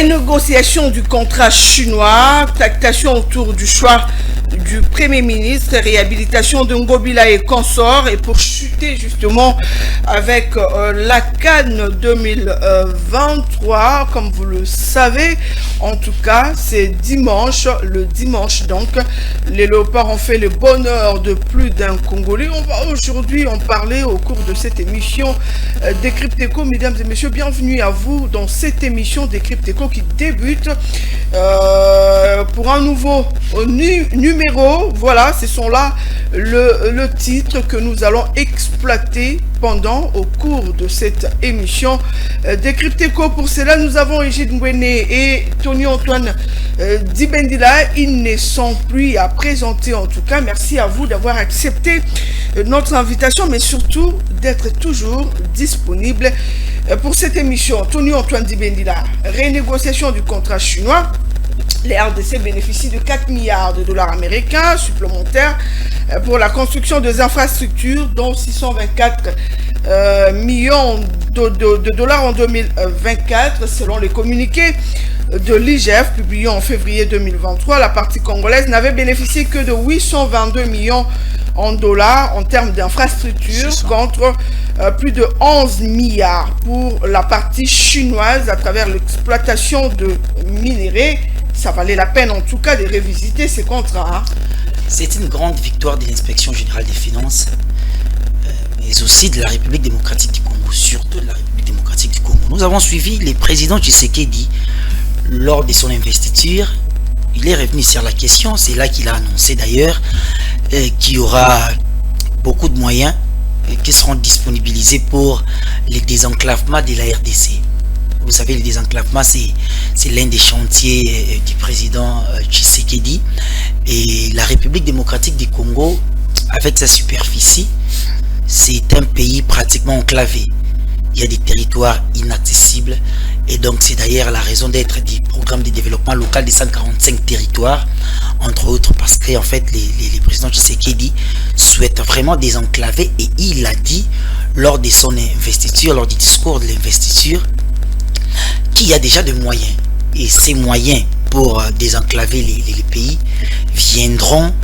Renégociation du contrat chinois, tractation autour du choix du Premier ministre, réhabilitation de Ngobila et consorts, et pour chuter justement avec la CAN 2023, comme vous le savez, en tout cas c'est dimanche, le dimanche donc, les léopards ont fait le bonheur de plus d'un Congolais. On va aujourd'hui en parler au cours de cette émission Décrypteco. Mesdames et messieurs, bienvenue à vous dans cette émission Décrypteco qui débute pour un nouveau numéro. Voilà, ce sont là le titre que nous allons exploiter au cours de cette émission Décrypteco. Pour cela, nous avons Egide Ngwene et Tony Antoine Dibendila. Ils ne sont plus à présenter en tout cas. Merci à vous d'avoir accepté notre invitation, mais surtout d'être toujours disponible pour cette émission. Tony Antoine Dibendila, renégociation du contrat chinois. Les RDC bénéficient de 4 milliards de dollars américains supplémentaires pour la construction des infrastructures, dont 624 millions de dollars en 2024, selon les communiqués de l'IGF publié en février 2023. La partie congolaise n'avait bénéficié que de 822 millions en dollars en termes d'infrastructures, contre plus de 11 milliards pour la partie chinoise à travers l'exploitation de minéraux. Ça valait la peine en tout cas de revisiter ces contrats. C'est une grande victoire de l'inspection générale des finances, mais aussi de la République démocratique du Congo, surtout de la République démocratique du Congo. Nous avons suivi le président Tshisekedi lors de son investiture. Il est revenu sur la question, c'est là qu'il a annoncé d'ailleurs qu'il y aura beaucoup de moyens qui seront disponibilisés pour le désenclavement de la RDC. Vous savez, le désenclavement, c'est l'un des chantiers du président Tshisekedi. Et la République démocratique du Congo, avec sa superficie, c'est un pays pratiquement enclavé. Il y a des territoires inaccessibles. Et donc, c'est d'ailleurs la raison d'être du programme de développement local des 145 territoires, entre autres, parce qu'en fait, les présidents Tshisekedi souhaitent vraiment désenclaver. Et il a dit, lors de son investiture, lors du discours de l'investiture, qu'il y a déjà des moyens, et ces moyens pour désenclaver les pays viendront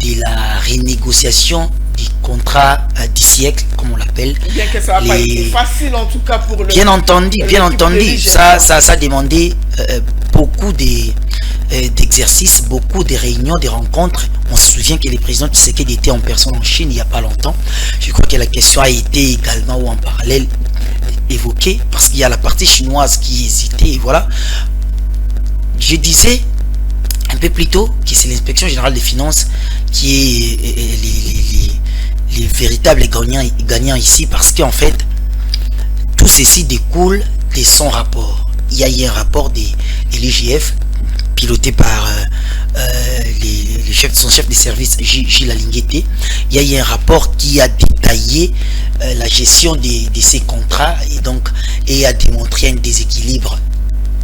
de la renégociation du contrat du siècle, comme on l'appelle. Bien que ça va pas être facile en tout cas pour le... Bien entendu, ça a demandé beaucoup d'exercices, beaucoup de réunions, de rencontres. On se souvient que le président Tshisekedi était en personne en Chine il n'y a pas longtemps. Je crois que la question a été également ou en parallèle évoquée, parce qu'il y a la partie chinoise qui hésitait, et voilà. Je disais un peu plus tôt que c'est l'inspection générale des finances qui est les véritables gagnants ici, parce qu'en fait tout ceci découle de son rapport. Il y a eu un rapport de l'IGF piloté par son chef de service Gilles Alinguete. Il y a eu un rapport qui a détaillé la gestion de ces contrats et a démontré un déséquilibre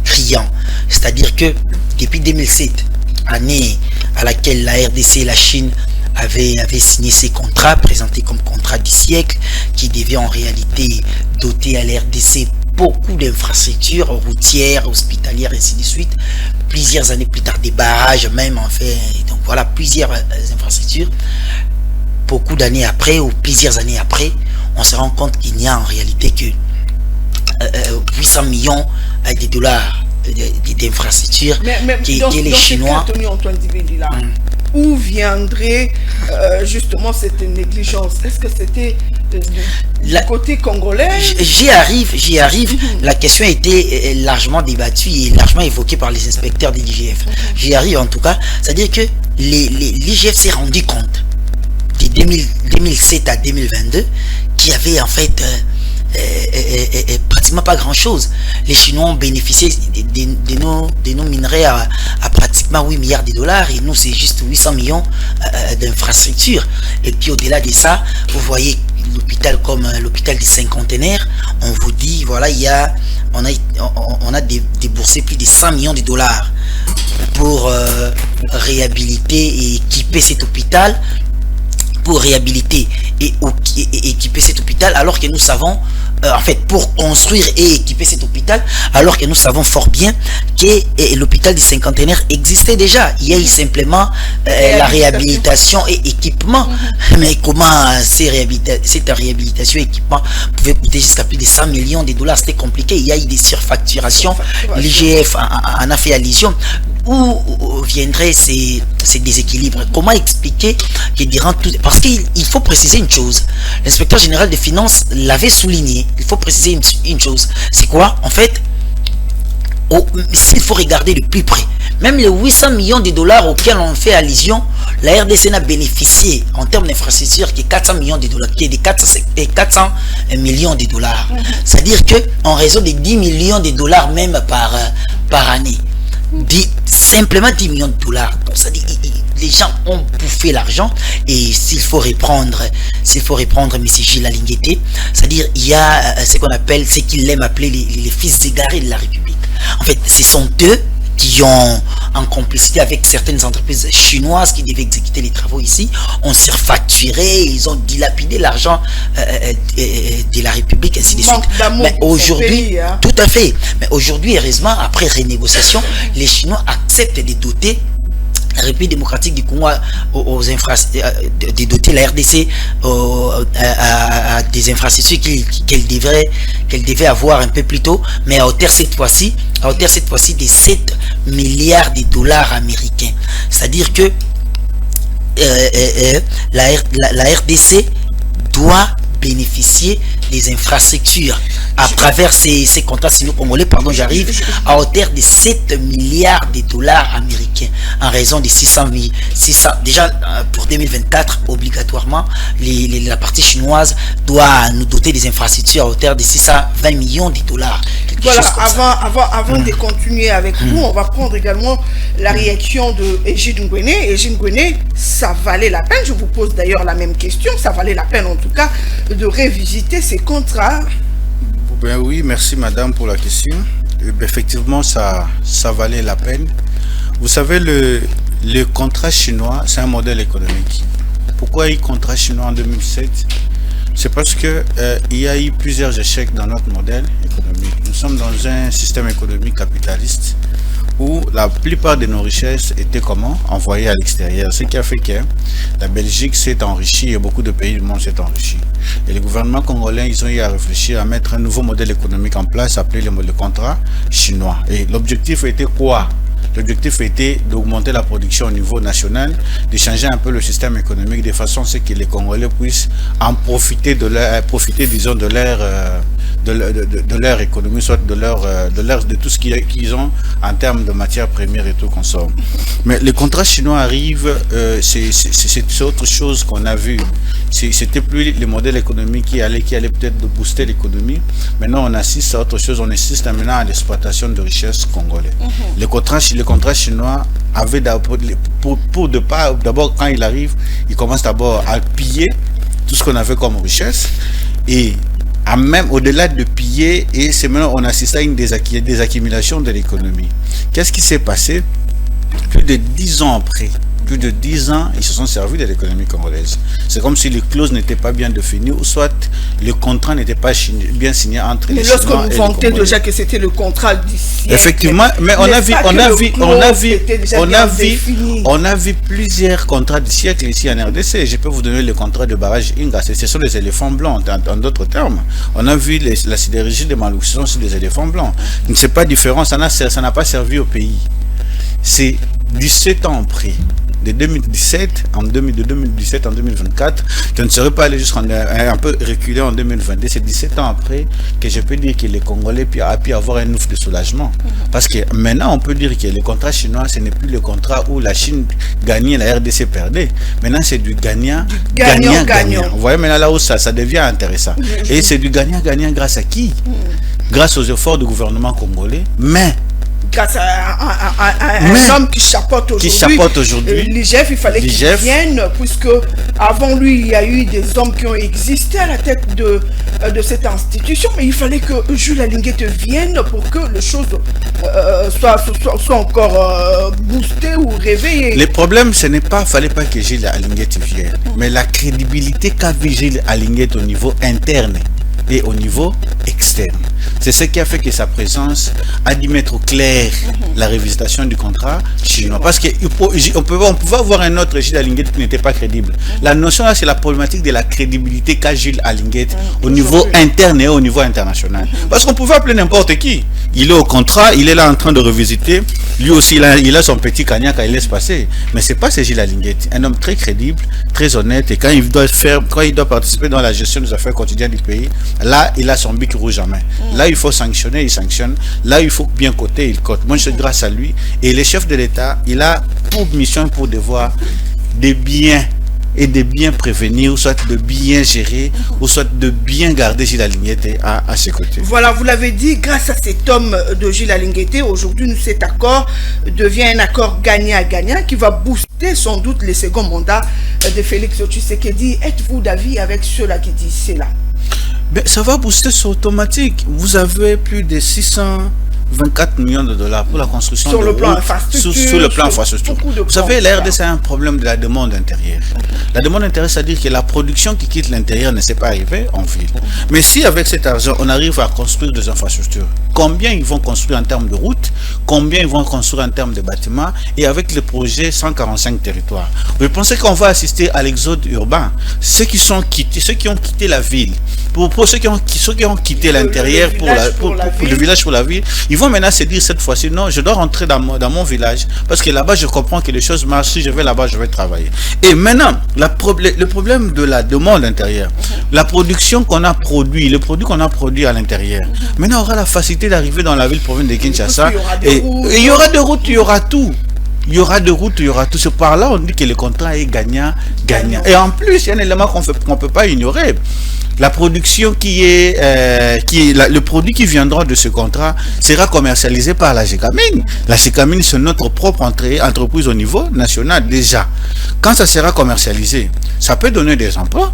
criant. C'est-à-dire que depuis 2007, année à laquelle la RDC et la Chine avaient signé ces contrats, présentés comme contrat du siècle, qui devaient en réalité doter à la RDC beaucoup d'infrastructures routières, hospitalières, et ainsi de suite. Plusieurs années plus tard, des barrages même, en fait. Donc voilà, plusieurs infrastructures. Beaucoup d'années après, ou plusieurs années après, on se rend compte qu'il n'y a en réalité que 800 millions de dollars d'infrastructures que les Chinois... Où viendrait justement cette négligence? Est-ce que c'était du côté congolais? J'y arrive. La question a été largement débattue et largement évoquée par les inspecteurs de l'IGF. J'y arrive en tout cas. C'est-à-dire que l'IGF s'est rendu compte de 2007 à 2022 qu'il y avait en fait pratiquement pas grand chose. Les Chinois ont bénéficié de nos minerais à pratiquement 8 milliards de dollars, et nous c'est juste 800 millions d'infrastructures. Et puis au-delà de ça, vous voyez l'hôpital comme l'hôpital des cinquantenaires, on vous dit voilà, on a déboursé plus de 100 millions de dollars pour réhabiliter et équiper cet hôpital, pour réhabiliter et équiper cet hôpital, alors que nous savons en fait, pour construire et équiper cet hôpital, alors que nous savons fort bien que l'hôpital du cinquantenaire existait déjà. Il y a eu simplement la réhabilitation et équipement. Mais comment cette réhabilitation et équipement pouvait coûter jusqu'à plus de 100 millions de dollars? C'était compliqué. Il y a eu des surfacturations. L'IGF en a fait allusion. Où viendraient ces déséquilibres? Comment expliquer que durant tout... Parce qu'il faut préciser une chose. L'inspecteur général des finances l'avait souligné. Il faut préciser une chose. C'est quoi? En fait, s'il faut regarder de plus près, même les 800 millions de dollars auxquels on fait allusion, la RDC n'a bénéficié en termes d'infrastructure que 400 millions de dollars, qui est de 400 millions de dollars. C'est-à-dire qu'en raison de 10 millions de dollars même par année, simplement 10 millions de dollars. Donc, c'est-à-dire, les gens ont bouffé l'argent. Et s'il faut reprendre M. Gilles Alinguete, c'est-à-dire, il y a ce qu'on appelle, ce qu'il aime appeler les fils égarés de la République. En fait, ce sont eux qui ont, en complicité avec certaines entreprises chinoises qui devaient exécuter les travaux ici, ont surfacturé, ils ont dilapidé l'argent de la République, ainsi de suite. Mais aujourd'hui, tout à fait. Mais aujourd'hui, heureusement, après renégociation, les Chinois acceptent de doter la République démocratique du Congo aux infrastructures, de doter la RDC à des infrastructures qu'elle devait avoir un peu plus tôt, mais à hauteur cette fois-ci des 7 milliards de dollars américains. C'est-à-dire que la RDC doit bénéficier des infrastructures à travers ces contrats sino-congolais, à hauteur de 7 milliards de dollars américains, en raison de 600 déjà pour 2024, obligatoirement, la partie chinoise doit nous doter des infrastructures à hauteur de 620 millions de dollars. Voilà, avant de continuer avec vous, on va prendre également la réaction de Egide Ngwene. Egide Ngwene, ça valait la peine, je vous pose d'ailleurs la même question, ça valait la peine en tout cas de révisiter ces contrats? Ben oui, merci madame pour la question. Effectivement, ça valait la peine. Vous savez, le contrat chinois, c'est un modèle économique. Pourquoi il y a eu contrat chinois en 2007? C'est parce que il y a eu plusieurs échecs dans notre modèle économique. Nous sommes dans un système économique capitaliste où la plupart de nos richesses étaient envoyées à l'extérieur, ce qui a fait que la Belgique s'est enrichie et beaucoup de pays du monde s'est enrichi. Et les gouvernements congolais, ils ont eu à réfléchir à mettre un nouveau modèle économique en place appelé le contrat chinois. Et l'objectif était quoi? L'objectif était d'augmenter la production au niveau national, de changer un peu le système économique de façon à ce que les Congolais puissent en profiter, disons, de leur économie, soit de tout ce qu'ils ont en termes de matières premières et tout qu'on sort. Mais les contrats chinois arrivent, c'est autre chose qu'on a vu. C'était plus le modèle économique qui allait peut-être de booster l'économie. Maintenant, on assiste à autre chose. On assiste maintenant à l'exploitation de richesses congolaises. Le contrat chinois avait d'abord, quand il arrive, il commence d'abord à piller tout ce qu'on avait comme richesse. Et même au-delà de piller, et c'est maintenant on assiste à une désaccumulation de l'économie. Qu'est-ce qui s'est passé? Plus de 10 ans après, plus de 10 ans, ils se sont servis de l'économie congolaise. C'est comme si les clauses n'étaient pas bien définies, ou soit le contrat n'était pas bien signé entre les Chinois et les Congolais. Mais lorsque vous vantez déjà que c'était le contrat du siècle. Effectivement, mais on a vu plusieurs contrats du siècle ici en RDC. Je peux vous donner le contrat de barrage Inga. Ce sont des éléphants blancs, en d'autres termes. On a vu la sidérurgie de Maloukou, ce sont des éléphants blancs. C'est pas différent, ça n'a pas servi au pays. C'est 17 ans après. De 2017 en 2024, je ne serais pas allé jusqu'à un peu reculer en 2022. C'est 17 ans après que je peux dire que les Congolais a pu avoir un ouf de soulagement. Parce que maintenant, on peut dire que le contrat chinois, ce n'est plus le contrat où la Chine gagnait et la RDC perdait. Maintenant, c'est du gagnant-gagnant. Vous voyez maintenant là où ça devient intéressant. Et c'est du gagnant-gagnant grâce à qui? Grâce aux efforts du gouvernement congolais, mais grâce à un homme qui chapeaute aujourd'hui. L'IGF, il fallait qu'il vienne, puisque avant lui, il y a eu des hommes qui ont existé à la tête de cette institution, mais il fallait que Jules Alinguete vienne pour que les choses soient encore boostées ou réveillées. Le problème, ce n'est pas, fallait pas que Jules Alinguete vienne, mais la crédibilité qu'avait Jules Alinguete au niveau interne et au niveau externe. C'est ce qui a fait que sa présence a dû mettre au clair la revisitation du contrat chinois. Parce qu'on pouvait avoir un autre Gilles Alinguet qui n'était pas crédible. La notion là, c'est la problématique de la crédibilité qu'a Gilles Alinguet au niveau interne et au niveau international. Parce qu'on pouvait appeler n'importe qui. Il est au contrat, il est là en train de revisiter. Lui aussi, il a son petit cagnac il laisse passer. Mais c'est pas ce Gilles Alinguet. Un homme très crédible, très honnête. Et quand il doit participer dans la gestion des affaires quotidiennes du pays, là, il a son bic rouge en main. Là, il faut sanctionner, il sanctionne. Là, il faut bien coter, il cote. Moi, je suis grâce à lui. Et le chef de l'État, il a pour mission, pour devoir de bien et de bien prévenir, ou soit de bien gérer, ou soit de bien garder Gilles Alinguet à ses côtés. Voilà, vous l'avez dit, grâce à cet homme de Gilles Alinguet, aujourd'hui, cet accord devient un accord gagnant-gagnant qui va booster sans doute le second mandat de Félix Tshisekedi. Êtes-vous d'avis avec ceux-là qui disent cela? Ça va booster, c'est automatique. Vous avez plus de 624 millions de dollars pour la construction sur de le plan routes, infrastructure. Sur le plan infrastructure. Vous savez, la RDC a un problème de la demande intérieure. La demande intérieure, c'est-à-dire que la production qui quitte l'intérieur ne s'est pas arrivée en ville. Mais si avec cet argent, on arrive à construire des infrastructures, combien ils vont construire en termes de routes, combien ils vont construire en termes de bâtiments, et avec le projet 145 territoires. Vous pensez qu'on va assister à l'exode urbain? Ceux qui ont quitté la ville, pour ceux qui ont quitté l'intérieur pour le village, pour la ville, ils vont maintenant se dire cette fois-ci, non, je dois rentrer dans mon village, parce que là-bas, je comprends que les choses marchent, si je vais là-bas, je vais travailler. Et maintenant, le problème de la demande intérieure, la production qu'on a produit, le produit qu'on a produit à l'intérieur, maintenant, on aura la facilité d'arriver dans la ville province de Kinshasa, et il y aura des routes, il y aura tout. Il y aura des routes, il y aura tout. C'est par là on dit que le contrat est gagnant-gagnant. Et en plus, il y a un élément qu'on ne peut pas ignorer. La production le produit qui viendra de ce contrat sera commercialisé par la GECAMIN. La GECAMIN, c'est notre propre entreprise au niveau national déjà. Quand ça sera commercialisé, ça peut donner des emplois.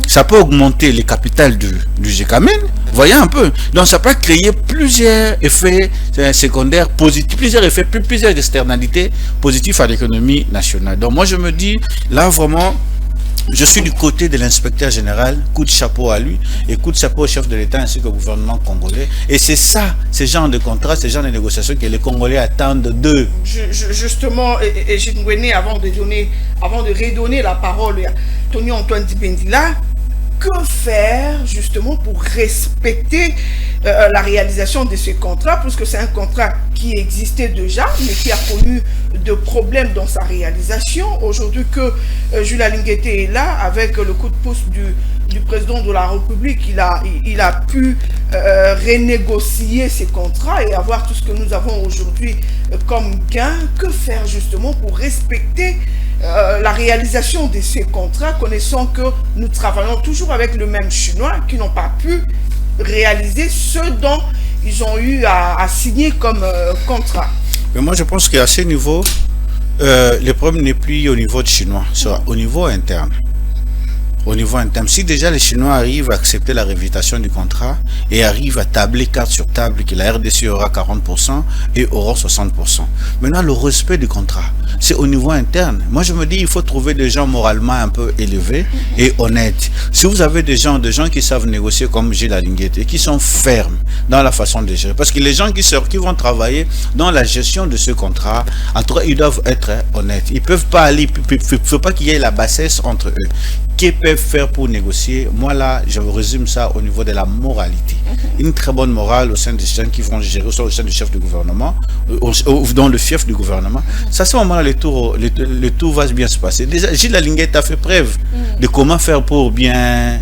Ça peut augmenter le capital du GECAMIN. Voyez un peu. Donc ça peut créer plusieurs effets secondaires positifs, plusieurs externalités positives à l'économie nationale. Donc moi je me dis, là vraiment, je suis du côté de l'inspecteur général, coup de chapeau à lui, et coup de chapeau au chef de l'État ainsi qu'au gouvernement congolais. Et c'est ça, ce genre de contrat, ce genre de négociations que les Congolais attendent d'eux. Justement, et Gilles Ngwene, avant de redonner la parole à Tony Antoine Dibendila, que faire justement pour respecter la réalisation de ce contrat, puisque c'est un contrat qui existait déjà, mais qui a connu de problèmes dans sa réalisation. Aujourd'hui que Jules Alinguet est là, avec le coup de pouce du président de la République, il a pu renégocier ces contrats et avoir tout ce que nous avons aujourd'hui comme gain. Que faire justement pour respecter la réalisation de ces contrats, connaissant que nous travaillons toujours avec le même Chinois qui n'ont pas pu réaliser ce dont ils ont eu à signer comme contrat. Mais moi je pense qu'à ce niveau, le problème n'est plus au niveau du Chinois, c'est au niveau interne. Au niveau interne, si déjà les Chinois arrivent à accepter la révitation du contrat et arrivent à tabler carte sur table que la RDC aura 40% et aura 60%. Maintenant, le respect du contrat, c'est au niveau interne. Moi, je me dis, il faut trouver des gens moralement un peu élevés et honnêtes. Si vous avez des gens qui savent négocier comme Gilles Alinguet et qui sont fermes dans la façon de gérer, parce que les gens qui vont travailler dans la gestion de ce contrat, en tout cas, ils doivent être honnêtes. Ils peuvent pas aller, il ne faut pas qu'il y ait la bassesse entre eux. Qu'ils peuvent faire pour négocier? Moi là, je résume ça au niveau de la moralité. Une très bonne morale au sein des gens qui vont gérer, au sein du chef du gouvernement, dans le fief du gouvernement. Ça, à ce moment-là, le tour va bien se passer. Déjà, Gilles Alinguet a fait preuve de comment faire pour bien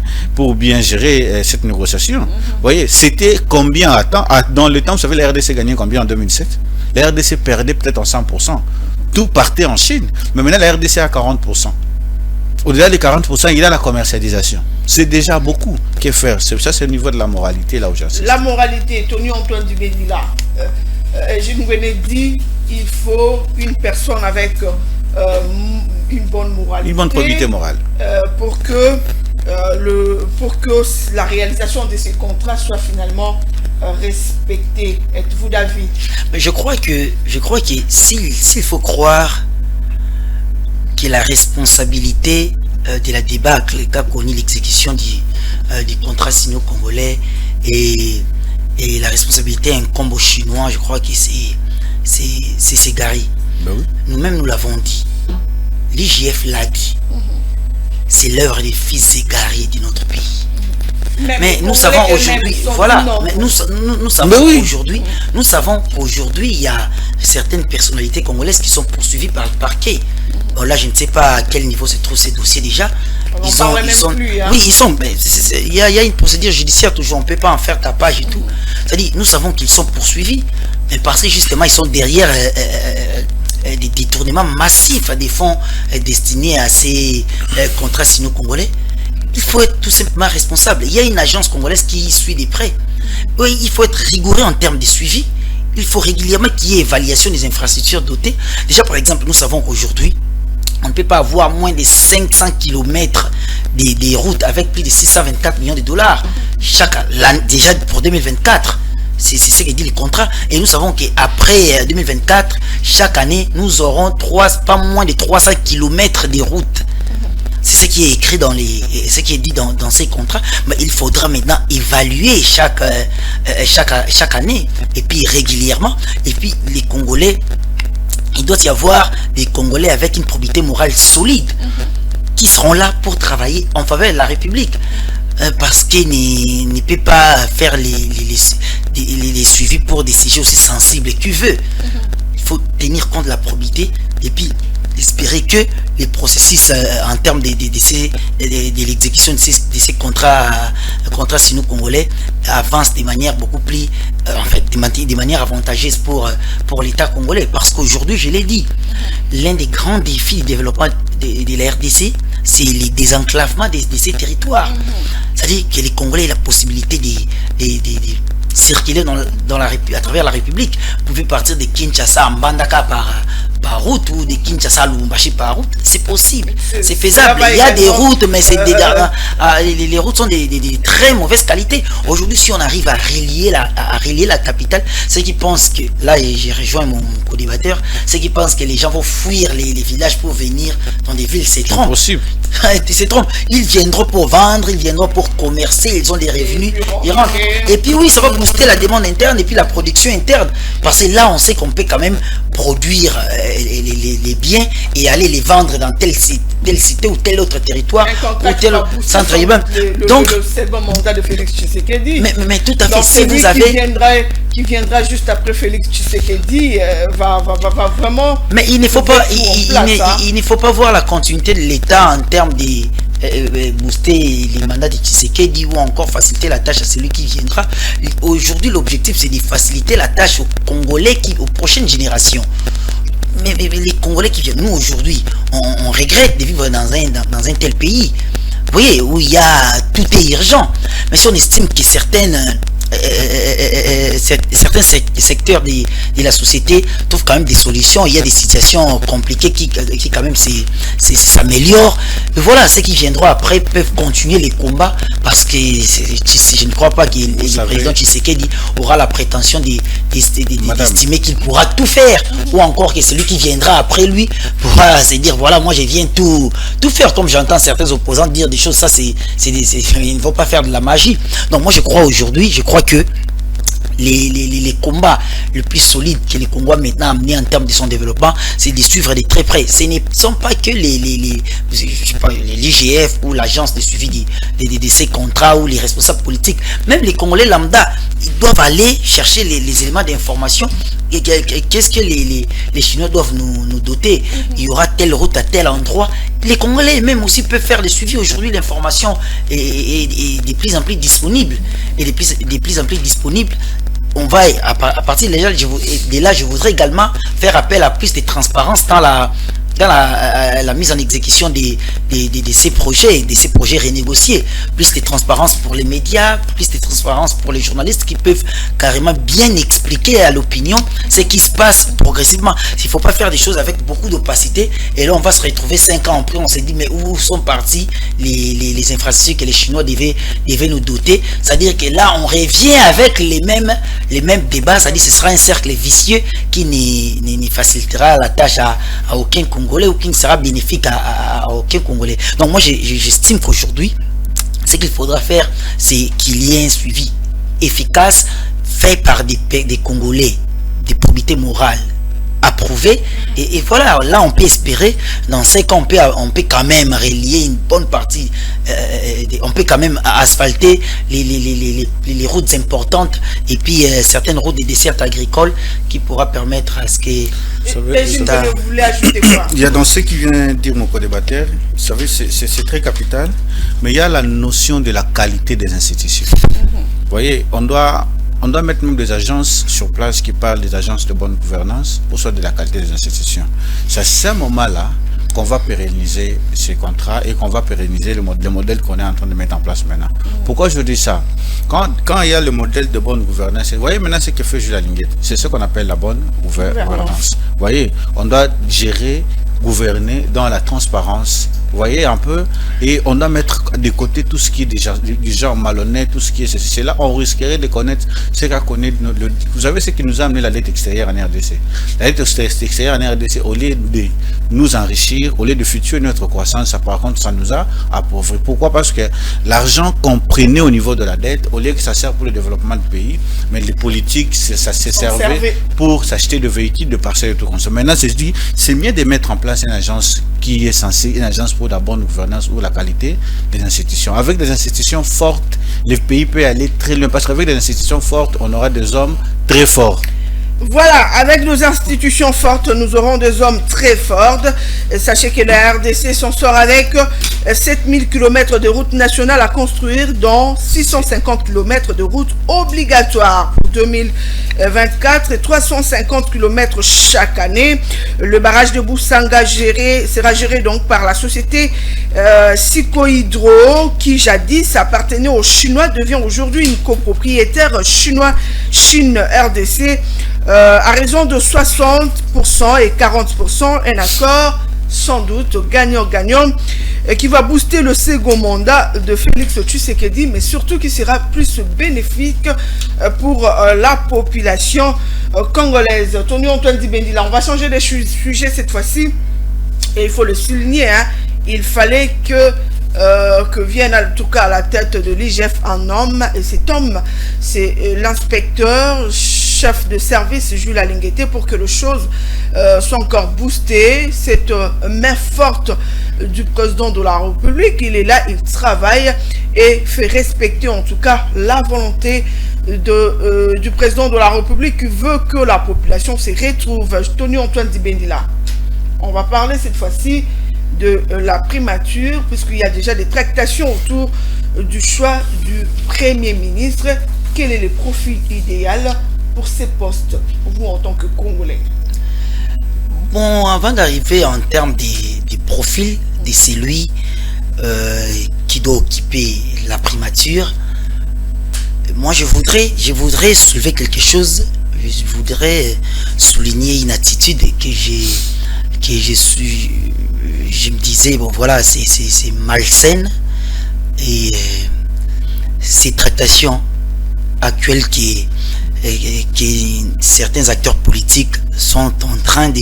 gérer cette négociation. Vous voyez, c'était combien dans le temps, vous savez, la RDC gagnait combien en 2007? La RDC perdait peut-être en 100%. Tout partait en Chine. Mais maintenant, la RDC a 40%. Au-delà des 40%, il a la commercialisation. C'est déjà beaucoup. Que faire? Ça, c'est le niveau de la moralité, là où j'insiste. La moralité, Tony Antoine Dibendila. Gilles Ngwene dit il faut une personne avec une bonne moralité. Une bonne probité morale. Pour que la réalisation de ces contrats soit finalement respectée. Êtes-vous d'avis? Je crois que s'il faut croire que la responsabilité de la débâcle qu'a connu l'exécution du contrat sino-congolais et la responsabilité incombe aux Chinois, je crois que c'est Gary. Ben oui. Nous-mêmes, nous l'avons dit. L'IGF l'a dit. C'est l'œuvre des fils égarés de notre pays. Mais nous savons aujourd'hui, voilà, mais nous savons aujourd'hui, nous savons qu'aujourd'hui, il y a certaines personnalités congolaises qui sont poursuivies par le parquet. Bon, là, je ne sais pas à quel niveau se trouvent ces dossiers déjà. Oui, ils sont, mais il y a une procédure judiciaire toujours, on ne peut pas en faire tapage et tout. C'est-à-dire, nous savons qu'ils sont poursuivis, mais parce que justement, ils sont derrière des détournements massifs à des fonds destinés à ces contrats sino-congolais. Il faut être tout simplement responsable. Il y a une agence congolaise qui suit de près. Oui, il faut être rigoureux en termes de suivi. Il faut régulièrement qu'il y ait évaluation des infrastructures dotées. Déjà, par exemple, nous savons qu'aujourd'hui, on ne peut pas avoir moins de 500 km des routes avec plus de 624 millions de dollars déjà pour 2024. C'est ce que dit le contrat. Et nous savons qu'après 2024, chaque année, nous aurons pas moins de 300 km de routes. C'est ce qui est écrit ce qui est dit dans ces contrats. Mais il faudra maintenant évaluer chaque année et puis régulièrement. Et puis les Congolais, il doit y avoir des Congolais avec une probité morale solide qui seront là pour travailler en faveur de la République. Parce qu'il ne peut pas faire les suivis pour des sujets aussi sensibles qu'il veut. Il faut tenir compte de la probité et puis espérer que les processus en termes de l'exécution de ces contrats sino-congolais avancent de manière beaucoup plus, de manière avantageuse pour l'État congolais. Parce qu'aujourd'hui, je l'ai dit, l'un des grands défis du développement de la RDC, c'est le désenclavement de ces territoires. C'est-à-dire que les Congolais ont la possibilité de circuler à travers la République. Vous pouvez partir de Kinshasa à Mbandaka par route ou de Kinshasa à Lubumbashi par route. C'est possible, c'est faisable. Il y a des routes, mais c'est les routes sont de très mauvaise qualité. Aujourd'hui, si on arrive à relier la capitale, ceux qui pensent que, là j'ai rejoint mon co-débatteur, ceux qui pensent que les gens vont fuir les villages pour venir dans des villes, c'est trompé. C'est trompé. Ils viendront pour vendre, ils viendront pour commercer, ils ont des revenus, ils rentrent. Et puis oui, ça va booster la demande interne et puis la production interne. Parce que là, on sait qu'on peut quand même produire les biens et aller les vendre dans telle cité ou tel autre territoire ou tel centre urbain. Donc, c'est le bon mandat de Félix Tshisekedi. Mais tout à fait. Donc, si vous avez qui viendra juste après Félix Tshisekedi va vraiment. Mais il ne faut pas, il ne faut pas voir la continuité de l'État en termes de booster les mandats de Tshisekedi ou encore faciliter la tâche à celui qui viendra. Aujourd'hui, l'objectif c'est de faciliter la tâche aux Congolais, aux prochaines générations. Mais les Congolais qui viennent, nous aujourd'hui, on regrette de vivre dans un tel pays. Vous voyez, où tout est urgent. Mais si on estime que certains secteurs de la société trouvent quand même des solutions, il y a des situations compliquées qui quand même s'améliorent. Voilà, ceux qui viendront après peuvent continuer les combats parce que je ne crois pas que le président Tshisekedi aura la prétention d'estimer qu'il pourra tout faire, ou encore que celui qui viendra après lui pourra se dire voilà, moi je viens tout faire, comme j'entends certains opposants dire des choses, ça ils ne vont pas faire de la magie. Donc moi je crois que les combats le plus solides que les Congolais maintenant amenés en termes de son développement, c'est de suivre de très près. Ce ne sont pas que l'IGF ou l'agence de suivi de ces contrats ou les responsables politiques. Même les Congolais lambda, ils doivent aller chercher les éléments d'information. Qu'est-ce que les Chinois doivent nous doter? Il y aura telle route à tel endroit. Les Congolais même aussi peuvent faire le suivi. Aujourd'hui, l'information est de plus en plus disponible. Et de plus en plus disponible. On va, à partir de là, je voudrais également faire appel à plus de transparence dans la mise en exécution de ces projets renégociés, plus de transparence pour les médias, plus de transparence pour les journalistes qui peuvent carrément bien expliquer à l'opinion ce qui se passe progressivement. Il ne faut pas faire des choses avec beaucoup d'opacité et là on va se retrouver 5 ans après, on se dit mais où sont partis les infrastructures que les Chinois devaient nous doter. C'est-à-dire que là on revient avec les mêmes débats, c'est-à-dire que ce sera un cercle vicieux qui ne facilitera la tâche à aucun Congolais ou qui ne sera bénéfique à aucun Congolais. Donc moi j'estime qu'aujourd'hui ce qu'il faudra faire, c'est qu'il y ait un suivi efficace fait par des Congolais, des probités morales approuvées. Et voilà, là on peut espérer, dans 5 ans on peut quand même relier une bonne partie, on peut quand même asphalter les routes importantes et puis certaines routes des dessertes agricoles qui pourra permettre à ce que... Vous voulez ajouter quoi? Il y a dans ce qui vient de dire mon co-débatteur, vous savez, c'est très capital, mais il y a la notion de la qualité des institutions. Vous voyez, on doit mettre même des agences sur place qui parlent des agences de bonne gouvernance pour soit de la qualité des institutions. C'est à ce moment-là qu'on va pérenniser ces contrats et qu'on va pérenniser le modèle qu'on est en train de mettre en place maintenant. Pourquoi je dis ça? Quand il y a le modèle de bonne gouvernance, vous voyez maintenant ce que fait Jules Alinguet, c'est ce qu'on appelle la bonne gouvernance. Vous voyez, on doit gérer, gouverner dans la transparence. Vous voyez un peu, et on doit mettre de côté tout ce qui est du genre malhonnête, tout ce qui est... C'est là on risquerait de connaître ce qu'a connu... Vous savez ce qui nous a amené la dette extérieure en RDC. La dette extérieure en RDC, au lieu de nous enrichir, au lieu de futur notre croissance, ça, par contre, ça nous a appauvris. Pourquoi? Parce que l'argent qu'on prenait au niveau de la dette, au lieu que ça sert pour le développement du pays, mais les politiques, ça s'est servi pour s'acheter de véhicules, de parcelles et tout comme ça. Maintenant, c'est mieux de mettre en place une agence qui est censée, une agence pour la bonne gouvernance ou la qualité des institutions. Avec des institutions fortes, le pays peut aller très loin, parce qu'avec des institutions fortes, on aura des hommes très forts. Voilà, avec nos institutions fortes, nous aurons des hommes très forts. Et sachez que la RDC s'en sort avec 7000 km de routes nationales à construire, dont 650 km de routes obligatoires pour 2024 et 350 km chaque année. Le barrage de Boussanga sera géré donc par la société Siko Hydro, qui jadis appartenait aux Chinois, devient aujourd'hui une copropriétaire chinois Chine-RDC. À raison de 60% et 40%, un accord sans doute gagnant-gagnant qui va booster le second mandat de Félix Tshisekedi, mais surtout qui sera plus bénéfique pour la population congolaise. Tony Antoine Dibendila, on va changer de sujet cette fois-ci, et il faut le souligner, hein, il fallait que vienne en tout cas à la tête de l'IGF un homme, et cet homme, c'est l'inspecteur chef de service Jules Alinguet, pour que les choses soient encore boostées. Cette main forte du président de la République, il est là, il travaille et fait respecter en tout cas la volonté du président de la République, qui veut que la population se retrouve. Tony Antoine Dibendila, on va parler cette fois-ci de la primature, puisqu'il y a déjà des tractations autour du choix du Premier ministre. Quel est le profil idéal pour ces postes, vous en tant que Congolais? Bon, avant d'arriver en termes des profils de celui qui doit occuper la primature, moi je voudrais soulever quelque chose. Je voudrais souligner une attitude que je me disais, bon voilà, c'est malsaine, et ces tractations actuelles que certains acteurs politiques sont en train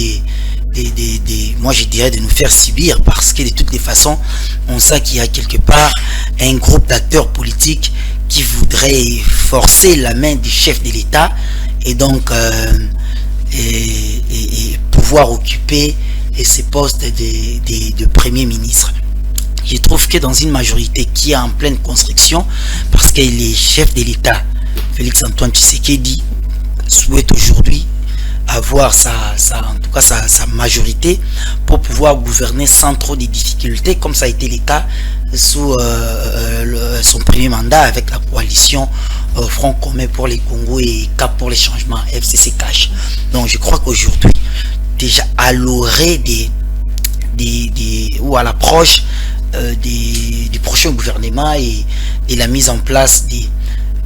moi je dirais, de nous faire subir, parce que de toutes les façons on sait qu'il y a quelque part un groupe d'acteurs politiques qui voudrait forcer la main du chef de l'État et donc et pouvoir occuper ces postes de Premier ministre. Je trouve que dans une majorité qui est en pleine construction, parce que les chefs de l'État, Félix Antoine Tshisekedi, souhaite aujourd'hui avoir en tout cas sa majorité pour pouvoir gouverner sans trop de difficultés, comme ça a été le cas sous son premier mandat avec la coalition Front commun pour les Congo et Cap pour les changements, FCC Cash. Donc je crois qu'aujourd'hui, déjà à l'orée ou à l'approche du prochain gouvernement et la mise en place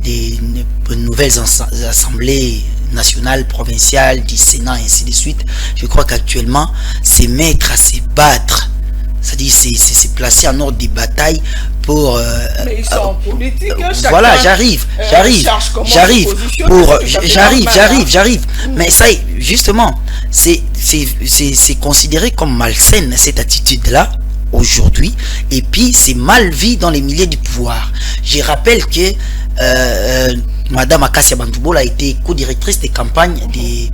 des nouvelles assemblées nationales, provinciales, du Sénat, et ainsi de suite, je crois qu'actuellement, c'est mettre à se battre, c'est-à-dire c'est placer en ordre des batailles pour... mais ils sont en politique, voilà, j'arrive. Mais ça, justement, c'est considéré comme malsaine, cette attitude-là, aujourd'hui, et puis c'est mal vu dans les milieux du pouvoir. Je rappelle que Madame Akassia Bantubola a été co-directrice des campagnes du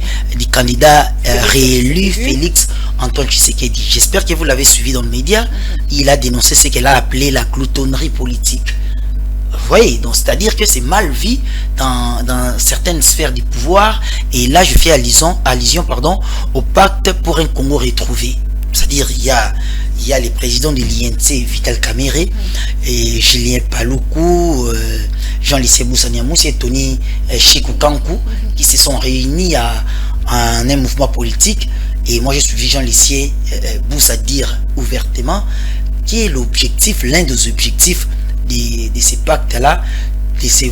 candidat réélu Félix Antoine Tshisekedi. J'espère que vous l'avez suivi dans le média. Il a dénoncé ce qu'elle a appelé la cloutonnerie politique. Vous voyez, donc c'est-à-dire que c'est mal vu dans certaines sphères du pouvoir. Et là, je fais allusion au pacte pour un Congo retrouvé. C'est-à-dire, il y a les présidents de l'INC, Vital Kamerhe, et Julien Paluku, Jean-Lycée Boussaniamous et Tony Chikukankou, qui se sont réunis à un mouvement politique. Et moi, j'ai suivi Jean-Lycée Boussa dire ouvertement qui est l'objectif, l'un des objectifs de ces pactes-là, c'est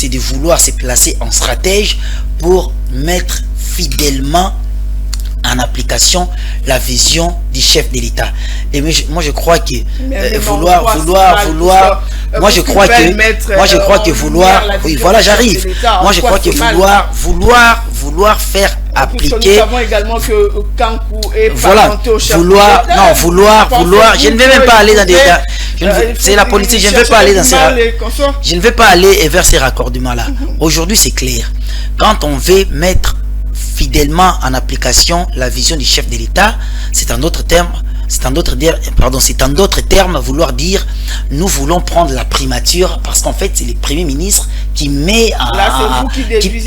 de vouloir se placer en stratège pour mettre fidèlement en application la vision du chef de l'État. Et moi je crois que moi je crois que vouloir, oui voilà j'arrive, moi je crois que vouloir faire appliquer, nous savons également que Kankou est voilà, vouloir, je ne vais même pas aller dans des c'est la politique, je ne vais pas aller dans je ne vais pas aller vers ces raccordements là. Aujourd'hui c'est clair, quand on veut mettre fidèlement en application la vision du chef de l'État, c'est en d'autres termes vouloir dire nous voulons prendre la primature, parce qu'en fait c'est le premier ministre qui met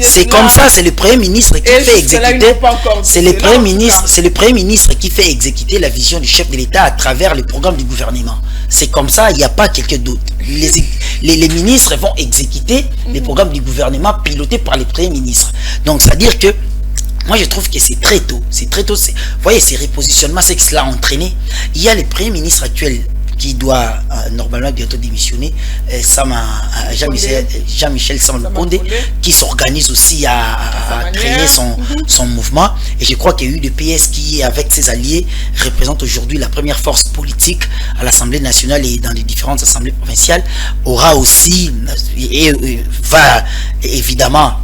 c'est comme ça, c'est le premier ministre qui fait exécuter, c'est le premier ministre qui fait exécuter la vision du chef de l'État à travers le programme du gouvernement. C'est comme ça, il n'y a pas quelqu'un d'autre. Les ministres vont exécuter les programmes du gouvernement pilotés par les premiers ministres. Donc c'est à dire que moi je trouve que c'est très tôt, vous voyez, ces repositionnements, c'est que cela a entraîné. Il y a le premier ministre actuel qui doit normalement bientôt démissionner, Jean-Michel Samalukonde, qui s'organise aussi à créer son mouvement. Et je crois qu'il y a eu le PS qui, avec ses alliés, représente aujourd'hui la première force politique à l'Assemblée nationale et dans les différentes assemblées provinciales, aura aussi et va évidemment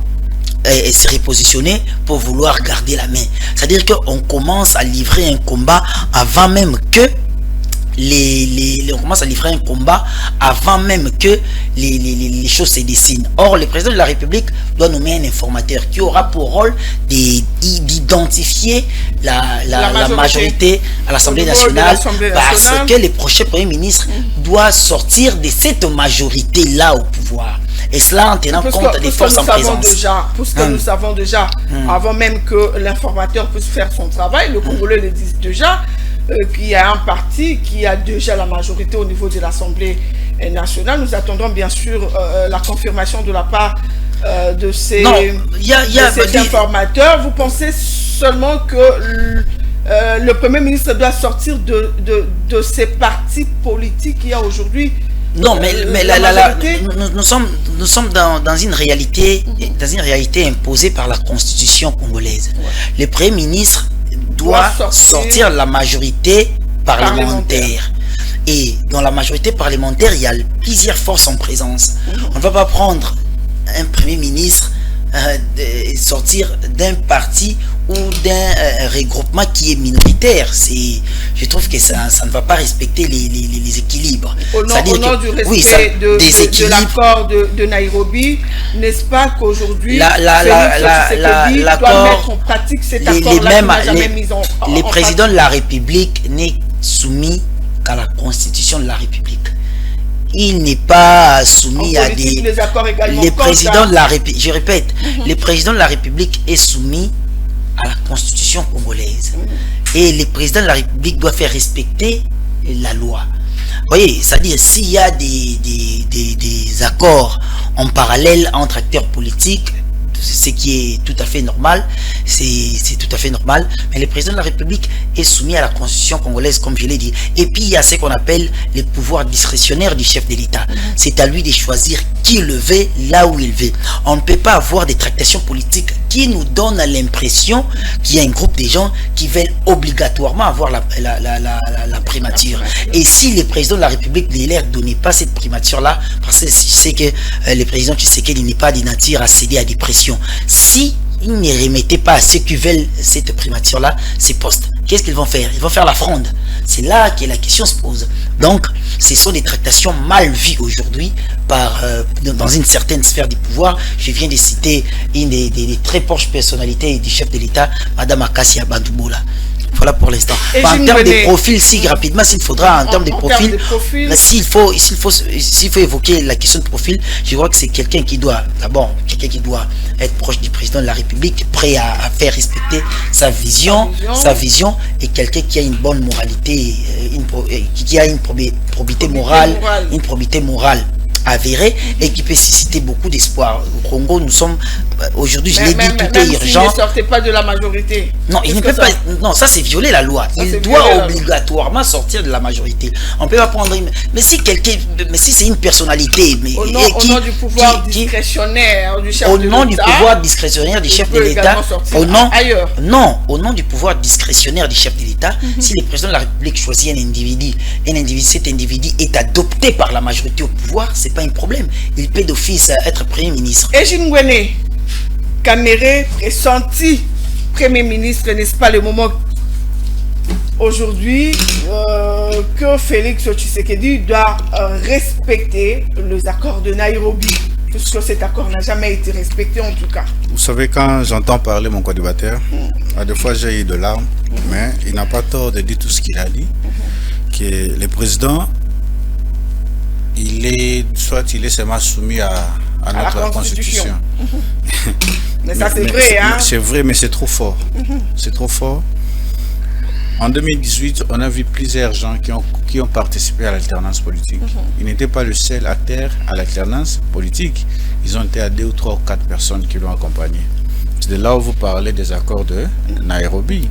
se repositionner pour vouloir garder la main. C'est-à-dire qu'on commence à livrer un combat avant même que les choses se dessinent. Or, le président de la République doit nommer un informateur qui aura pour rôle d'identifier la majorité à l'Assemblée nationale, parce que le prochain Premier ministre doit sortir de cette majorité-là au pouvoir. Et cela en tenant compte des forces en présence. Nous savons déjà, avant même que l'informateur puisse faire son travail, le Congolais le disent déjà, qu'il y a un parti qui a déjà la majorité au niveau de l'Assemblée nationale. Nous attendons bien sûr la confirmation de la part de ces informateurs. Vous pensez seulement que le Premier ministre doit sortir de ces partis politiques qu'il y a aujourd'hui? Non, mais nous sommes dans une réalité, imposée par la Constitution congolaise. Le Premier ministre doit sortir la majorité parlementaire. Et dans la majorité parlementaire, il y a plusieurs forces en présence. On ne va pas prendre un Premier ministre sortir d'un parti ou d'un regroupement qui est minoritaire. Je trouve que ça ne va pas respecter les équilibres. Au nom du respect de l'accord de Nairobi, n'est-ce pas qu'aujourd'hui Félix doit mettre en pratique cet accord-là les présidents de la République n'est soumis qu'à la Constitution de la République. Il n'est pas soumis à des... Les présidents de la République, je répète, le président de la République est soumis à la Constitution congolaise. Et le président de la République doit faire respecter la loi. Vous voyez, c'est-à-dire s'il y a des accords en parallèle entre acteurs politiques, ce qui est tout à fait normal, c'est tout à fait normal, mais le président de la République est soumis à la Constitution congolaise, comme je l'ai dit. Et puis il y a ce qu'on appelle les pouvoirs discrétionnaires du chef de l'État. C'est à lui de choisir qui le veut, là où il veut. On ne peut pas avoir des tractations politiques qui nous donnent l'impression qu'il y a un groupe de gens qui veulent obligatoirement avoir la primature. Et si le président de la République ne donnait pas cette primature-là, parce que c'est que le président Tshisekedi n'est pas de nature à céder à des pressions. Si il ne remettait pas à ceux qui veulent cette primature-là, ces postes, qu'est-ce qu'ils vont faire? Ils vont faire la fronde. C'est là que la question se pose. Donc, ce sont des tractations mal vues aujourd'hui dans une certaine sphère du pouvoir. Je viens de citer une des très proches personnalités du chef de l'État, Madame Akassia Bandouboula. Voilà pour l'instant. En termes de profil, si rapidement, s'il faudra, en termes de profil, s'il faut évoquer la question de profil, je crois que c'est quelqu'un qui doit être proche du président de la République, prêt à faire respecter sa vision, et quelqu'un qui a une bonne moralité, qui a une probité morale avérée et qui peut susciter beaucoup d'espoir. Au Congo, nous sommes aujourd'hui, je l'ai dit, tout est urgent. Il ne sortait pas de la majorité. Non, il ne peut pas. Non, ça c'est violer la loi. Il doit obligatoirement sortir de la majorité. On peut pas prendre. Mais si quelqu'un, c'est une personnalité, mais au nom du pouvoir discrétionnaire du chef de l'État. Au nom du pouvoir discrétionnaire du chef de l'État. Au nom du pouvoir discrétionnaire du chef de l'État. Si le président de la République choisit un individu, cet individu est adopté par la majorité au pouvoir, c'est pas un problème. Il peut d'office être Premier ministre. Et Jingwene, Kamere est senti Premier ministre, n'est-ce pas le moment aujourd'hui que Félix Tshisekedi doit respecter les accords de Nairobi, puisque cet accord n'a jamais été respecté en tout cas. Vous savez, quand j'entends parler mon co-débatteur, à des fois j'ai eu de larmes, mais il n'a pas tort de dire tout ce qu'il a dit, que le président, il est seulement soumis à notre constitution. Mais ça c'est vrai, hein? C'est vrai, mais c'est trop fort. C'est trop fort. En 2018, on a vu plusieurs gens qui ont participé à l'alternance politique. Ils n'étaient pas le seul acteur à l'alternance politique. Ils ont été à 2 ou 3 ou 4 personnes qui l'ont accompagné. C'est de là où vous parlez des accords de Nairobi.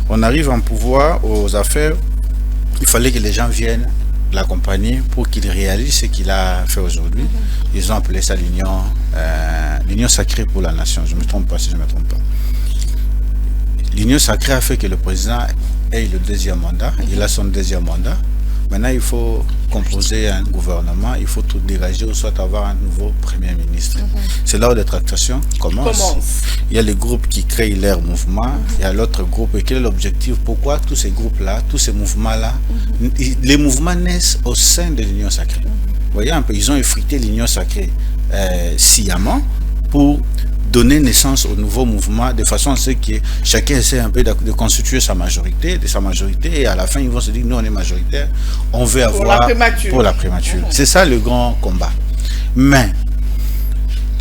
On arrive en pouvoir, aux affaires, il fallait que les gens viennent l'accompagner pour qu'il réalise ce qu'il a fait aujourd'hui. Ils ont appelé ça l'union sacrée pour la nation. Je ne me trompe pas si je ne me trompe pas. L'union sacrée a fait que le président ait le 2e mandat. Il a son 2e mandat. Maintenant, il faut composer un gouvernement, il faut tout dégager ou soit avoir un nouveau Premier ministre. C'est là où les tractations commencent. Il y a les groupes qui créent leur mouvement, il y a l'autre groupe. Et quel est l'objectif? Pourquoi tous ces groupes-là, tous ces mouvements-là, les mouvements naissent au sein de l'Union sacrée. Vous voyez un peu, ils ont effrité l'Union sacrée sciemment pour donner naissance au nouveau mouvement de façon à ce que chacun essaie un peu de constituer sa majorité, et à la fin ils vont se dire nous on est majoritaire, on veut avoir pour la primature. C'est ça le grand combat. Mais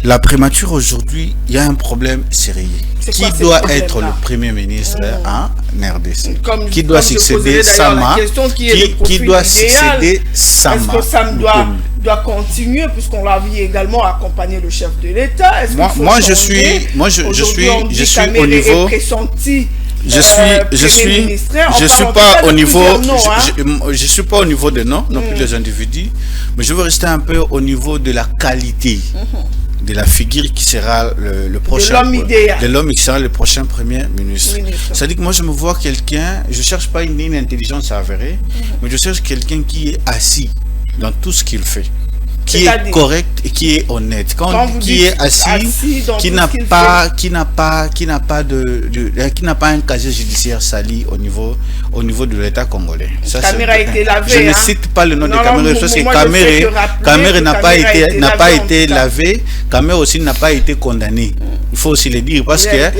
la primature aujourd'hui, il y a un problème sérieux. Qui doit être le Premier ministre en RDC? Qui doit succéder Sama? Qui doit succéder Sama? Est-ce que Sam doit continuer, puisqu'on l'a vu également accompagner le chef de l'État? Moi je suis au niveau. Je suis pas au niveau de non plus les individus, mais je veux rester un peu au niveau de la qualité de la figure qui sera le prochain, de l'homme qui sera le prochain Premier ministre. C'est-à-dire que moi je me vois quelqu'un, je cherche pas une intelligence avérée, mais je cherche quelqu'un qui est assis dans tout ce qu'il fait, qui est correct et qui est honnête, qui est assis, qui n'a pas un casier judiciaire sali au niveau de l'État congolais. Ça, je ne cite pas le nom de Kamere parce que Kamere n'a pas été lavé. Kamere aussi n'a pas été condamné. Il faut aussi le dire parce que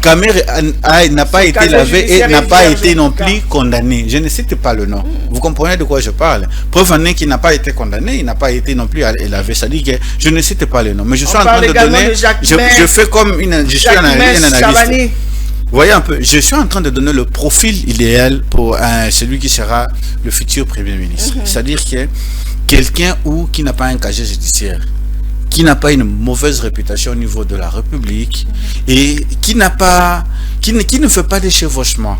Kamere n'a pas été lavé et n'a pas été non plus condamné. Je ne cite pas le nom. Vous comprenez de quoi je parle? Preuve en est qu'il n'a pas été condamné, il n'a pas été non plus lavé. C'est-à-dire que je ne cite pas le nom, mais je suis en train de donner. Je fais comme je suis un analyste. Voyez un peu, je suis en train de donner le profil idéal pour celui qui sera le futur Premier ministre. C'est-à-dire que quelqu'un qui n'a pas un casier judiciaire, qui n'a pas une mauvaise réputation au niveau de la République et qui ne fait pas des chevauchements.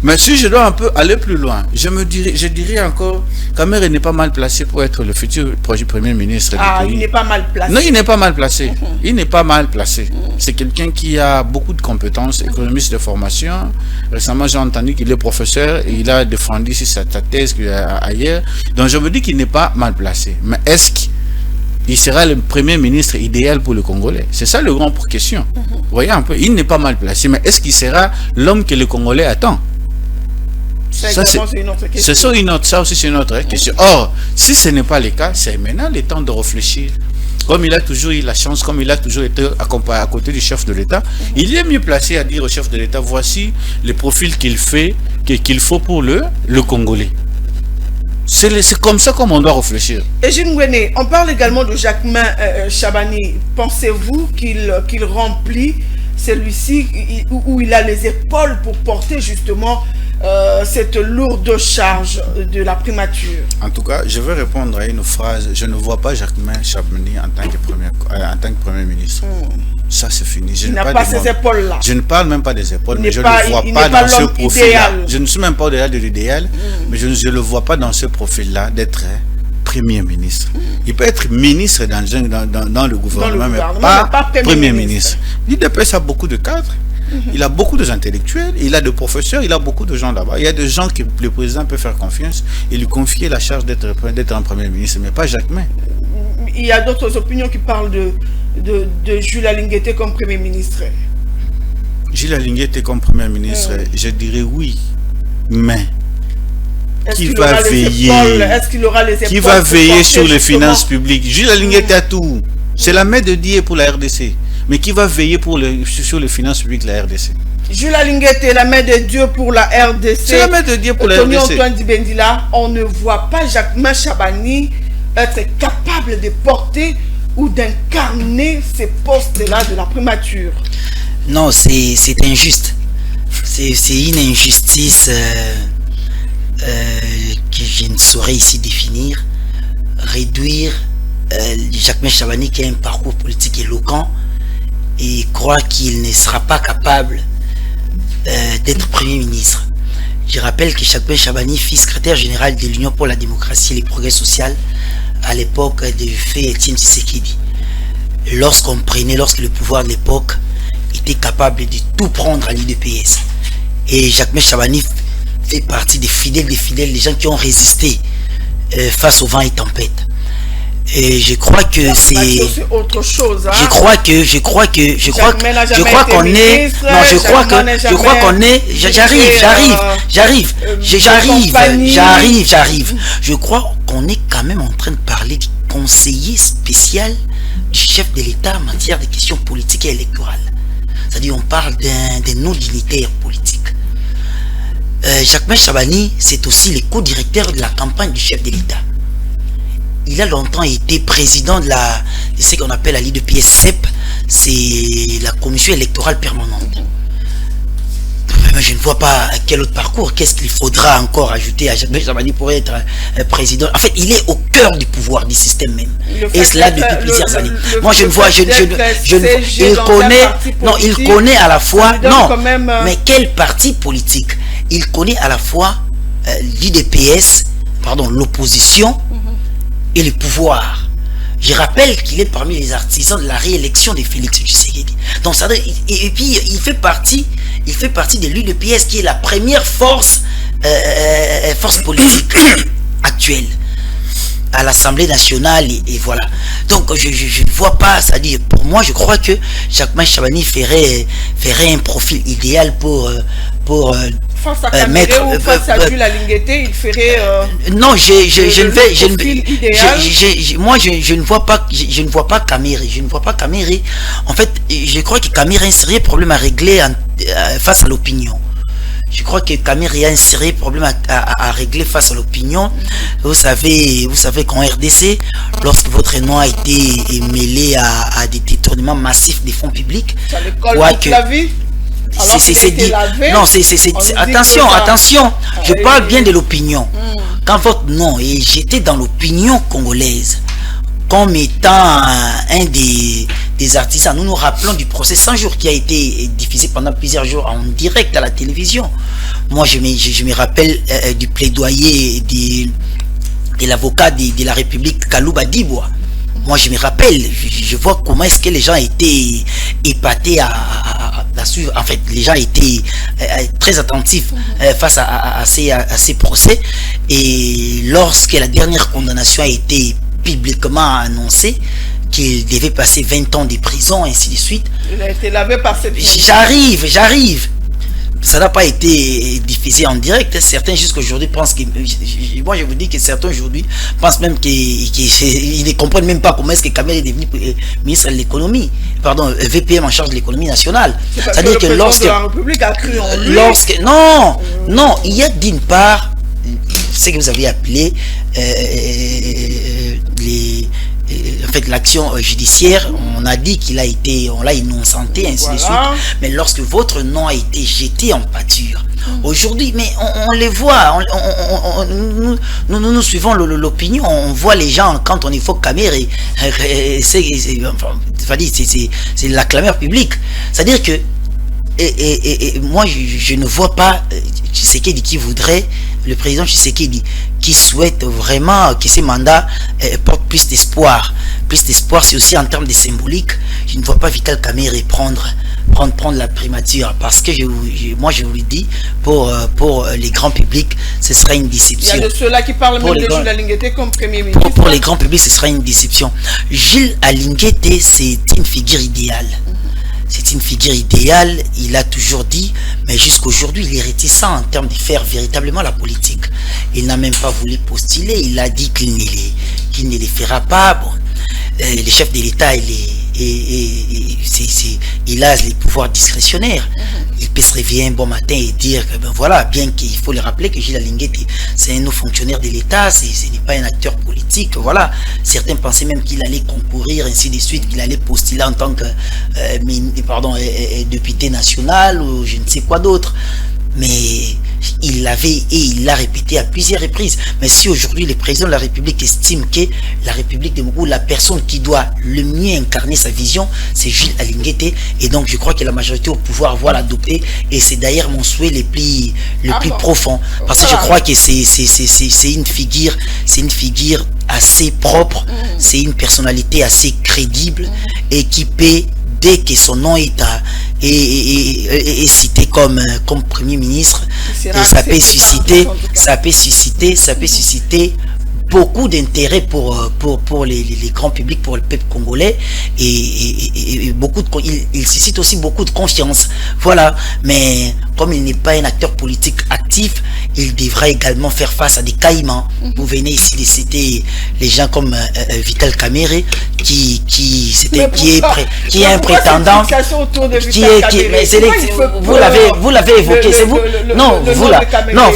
Mais si je dois un peu aller plus loin, je dirais encore, Kamere n'est pas mal placé pour être le futur Premier ministre du pays. Il n'est pas mal placé. Non, il n'est pas mal placé. Il n'est pas mal placé. C'est quelqu'un qui a beaucoup de compétences, économiste de formation. Récemment, j'ai entendu qu'il est professeur et il a défendu sa thèse ailleurs. Donc, je me dis qu'il n'est pas mal placé. Mais est-ce qu'il sera le Premier ministre idéal pour le Congolais? C'est ça le grand question. Vous voyez un peu, il n'est pas mal placé. Mais est-ce qu'il sera l'homme que le Congolais attend? Ça, c'est une autre question. Ça aussi, c'est une autre question. Or, si ce n'est pas le cas, c'est maintenant le temps de réfléchir. Comme il a toujours eu la chance, comme il a toujours été accompagné à côté du chef de l'État, il est mieux placé à dire au chef de l'État, voici le profil qu'il faut pour le Congolais. C'est comme ça qu'on doit réfléchir. Et Jim Gwene, on parle également de Jacquemain Chabani. Pensez-vous qu'il remplit celui-ci où il a les épaules pour porter justement cette lourde charge de la primature? En tout cas, je vais répondre à une phrase. Je ne vois pas Jacquemain Chabani en tant que Premier ministre. Ça, c'est fini. Il n'a pas ces épaules-là. Je ne parle même pas des épaules, mais je ne le vois pas dans ce profil-là. Je ne suis même pas au-delà de l'idéal, mais je ne le vois pas dans ce profil-là d'être Premier ministre. Il peut être ministre dans le gouvernement, mais pas Premier ministre. L'IDPS a beaucoup de cadres. Il a beaucoup d'intellectuels, il a des professeurs, il a beaucoup de gens là-bas. Il y a des gens que le président peut faire confiance et lui confier la charge d'être un Premier ministre, mais pas Jacquemain. Il y a d'autres opinions qui parlent de Jules Alinguete comme Premier ministre. Jules Alinguete comme Premier ministre, je dirais oui, mais qui va veiller? Est-ce qu'il aura les épaules? Qui va veiller sur les finances publiques? Jules Alinguete a tout. C'est la main de Dieu pour la RDC. Mais qui va veiller sur les finances publiques de la RDC? Jules Alinguete est la main de Dieu pour la RDC. C'est la main de Dieu pour la RDC. Antoine Dibendila, on ne voit pas Jacquemain Chabani être capable de porter ou d'incarner ces postes-là de la primature. Non, c'est injuste. C'est une injustice que je ne saurais ici définir. Réduire Jacquemain Chabani, qui a un parcours politique éloquent, et croire qu'il ne sera pas capable d'être Premier ministre. Je rappelle que Jacquemain Chabani fut secrétaire général de l'Union pour la démocratie et les progrès social à l'époque de fait Étienne Tshisekedi. Lorsque le pouvoir de l'époque était capable de tout prendre à l'UDPS. Et Jacquemain Chabani fait partie des fidèles, des gens qui ont résisté face aux vents et tempêtes. Et je crois que c'est autre chose. Hein? Je crois qu'on est. Non, je crois qu'on est. J'arrive. Je crois qu'on est quand même en train de parler du conseiller spécial du chef de l'État en matière de questions politiques et électorales. C'est-à-dire, on parle d'un non-dignitaire politique. Jacquemain Chabani, c'est aussi le co-directeur de la campagne du chef de l'État. Il a longtemps été président de ce qu'on appelle à l'IDPS CEP, c'est la commission électorale permanente. Je ne vois pas quel autre parcours, qu'est-ce qu'il faudra encore ajouter à Jacquemain Chabani pour être président. En fait, il est au cœur du pouvoir, du système même. Et cela depuis plusieurs années. Moi, je ne vois, il connaît à la fois, mais quel parti politique? Il connaît à la fois l'IDPS, l'opposition, et le pouvoir. Je rappelle qu'il est parmi les artisans de la réélection de Félix Tshisekedi. Donc ça, et puis il fait partie de l'UDPS qui est la première force politique actuelle à l'Assemblée nationale et voilà. Donc je ne vois pas, c'est-à-dire pour moi je crois que Jacquemain Chabani ferait un profil idéal pour face à Caméré ou face à Jules Alinguete, il ferait non, moi je ne vois pas Caméré. En fait, je crois que Caméré a un sérieux problème à régler face à l'opinion. Je crois que Caméré a un sérieux problème à régler face à l'opinion. Vous savez qu'en RDC, lorsque votre nom a été mêlé à des détournements massifs des fonds publics, attention, je parle bien de l'opinion. Quand votre nom, et j'étais dans l'opinion congolaise comme étant un des artisans, nous nous rappelons du procès 100 jours qui a été diffusé pendant plusieurs jours en direct à la télévision. Moi je me rappelle du plaidoyer de l'avocat de la République Kalouba Dibois. Moi je me rappelle, je vois comment est-ce que les gens étaient épatés à suivre. En fait, les gens étaient très attentifs face à ces procès. Et lorsque la dernière condamnation a été publiquement annoncée, qu'il devait passer 20 ans de prison, ainsi de suite. Il a été lavé par cette... J'arrive. ça n'a pas été diffusé en direct. Certains jusqu'aujourd'hui pensent que... Moi, je vous dis que certains aujourd'hui pensent même qu'ils ne comprennent même pas comment est-ce que Kamel est devenu ministre de l'économie. Pardon, VPM en charge de l'économie nationale. C'est-à-dire que lorsque... la République a cru en lui... Non, il y a d'une part ce que vous avez appelé en fait, l'action judiciaire. On a dit qu'il a été, on l'a innocenté, ainsi de suite. Mais lorsque votre nom a été jeté en pâture, aujourd'hui, mais on les voit, nous suivons l'opinion, on voit les gens quand on évoque Kamere, c'est la clameur publique. C'est-à-dire que moi, je ne vois pas Tshisekedi qui voudrait, le président Tshisekedi qui souhaite vraiment que ces mandats portent plus d'espoir. Plus d'espoir, c'est aussi en termes de symbolique. Je ne vois pas Vital Kamerhe prendre la primature, parce que moi je vous le dis, pour les grands publics, ce sera une déception. Il y a de ceux-là qui parlent même de Gilles Alinguete comme Premier ministre. Pour les grands publics, ce sera une déception. Gilles Alinguete, c'est une figure idéale. C'est une figure idéale, il a toujours dit, mais jusqu'aujourd'hui, il est réticent en termes de faire véritablement la politique. Il n'a même pas voulu postuler, il a dit qu'il ne les fera pas. Bon, le chef de l'État, il a les pouvoirs discrétionnaires. Il peut se réveiller un bon matin et dire que, ben voilà, bien qu'il faut le rappeler que Gilles Alinguete, c'est un haut fonctionnaire de l'État, ce n'est pas un acteur politique, voilà. Certains pensaient même qu'il allait concourir, ainsi de suite, qu'il allait postuler en tant que député national ou je ne sais quoi d'autre. Mais il l'avait et il l'a répété à plusieurs reprises. Mais si aujourd'hui le président de la République estime que la République démocratique, la personne qui doit le mieux incarner sa vision, c'est Gilles Alinguete, et donc je crois que la majorité au pouvoir va l'adopter, et c'est d'ailleurs mon souhait le plus profond, parce que je crois que c'est une figure assez propre, c'est une personnalité assez crédible et qui peut, dès que son nom est cité comme Premier ministre, ça peut susciter beaucoup d'intérêt pour les grands publics, pour le peuple congolais, et il suscite aussi beaucoup de confiance. Voilà, mais comme il n'est pas un acteur politique actif, il devra également faire face à des caïmans. Vous venez ici de citer les gens comme Vital Kamerhe, qui est un prétendant, vous l'avez évoqué, c'est vous? Non,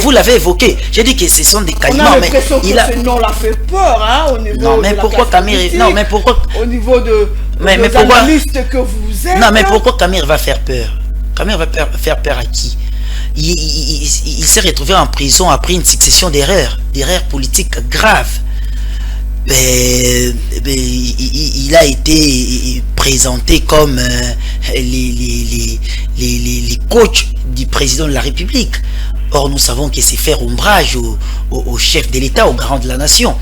vous l'avez évoqué. J'ai dit que ce sont des caïmans, mais il a fait peur, hein, au niveau non, mais pourquoi Kamerhe? Non, mais pourquoi? Au niveau de des analystes que vous êtes. Non, mais pourquoi Kamerhe va faire peur? Kamerhe va faire peur à qui? Il s'est retrouvé en prison après une succession d'erreurs politiques graves. Il a été présenté comme les coachs du président de la République. Or, nous savons que c'est faire ombrage au chef de l'État, au garant de la nation.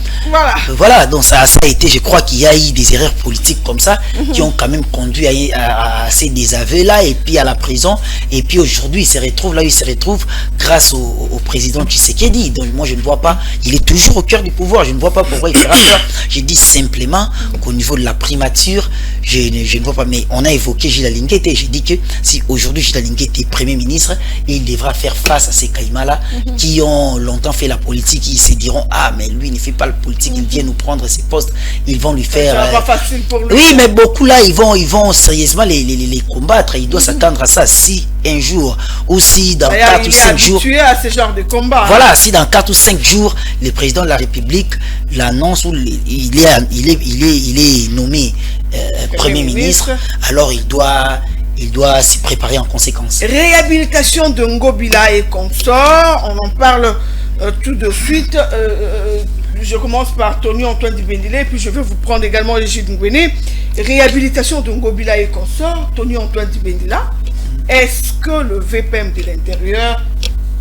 Voilà, donc ça a été, je crois qu'il y a eu des erreurs politiques comme ça, qui ont quand même conduit à ces désaveux-là, et puis à la prison. Et puis aujourd'hui, il se retrouve là où il se retrouve grâce au président Tshisekedi. Donc moi, je ne vois pas, il est toujours au cœur du pouvoir, je ne vois pas pourquoi il fera peur. Je dis simplement qu'au niveau de la primature, je ne vois pas, mais on a évoqué Gilles Alinguete. J'ai dit que si aujourd'hui Gilles Alinguete est Premier ministre, il devra faire face à ces caïmans-là qui ont longtemps fait la politique, ils se diront, ah mais lui il ne fait pas la politique, il vient nous prendre ses postes, ils vont lui faire... Ça va facile pour lui. Oui, mais beaucoup là, ils vont sérieusement les combattre, il doit s'attendre à ça. Si un jour, ou si dans 4 ou 5 jours... Il est habitué à ce genre de combat. Voilà, si dans 4 ou 5 jours, le président de la République l'annonce, ou il est nommé Premier ministre, alors il doit s'y préparer en conséquence. Réhabilitation de Ngobila et consorts, on en parle tout de suite. Je commence par Tony Antoine Dibendile, puis je vais vous prendre également Régis Ngwene. Réhabilitation de Ngobila et consorts, Tony Antoine Dibendile. Est-ce que le VPM de l'intérieur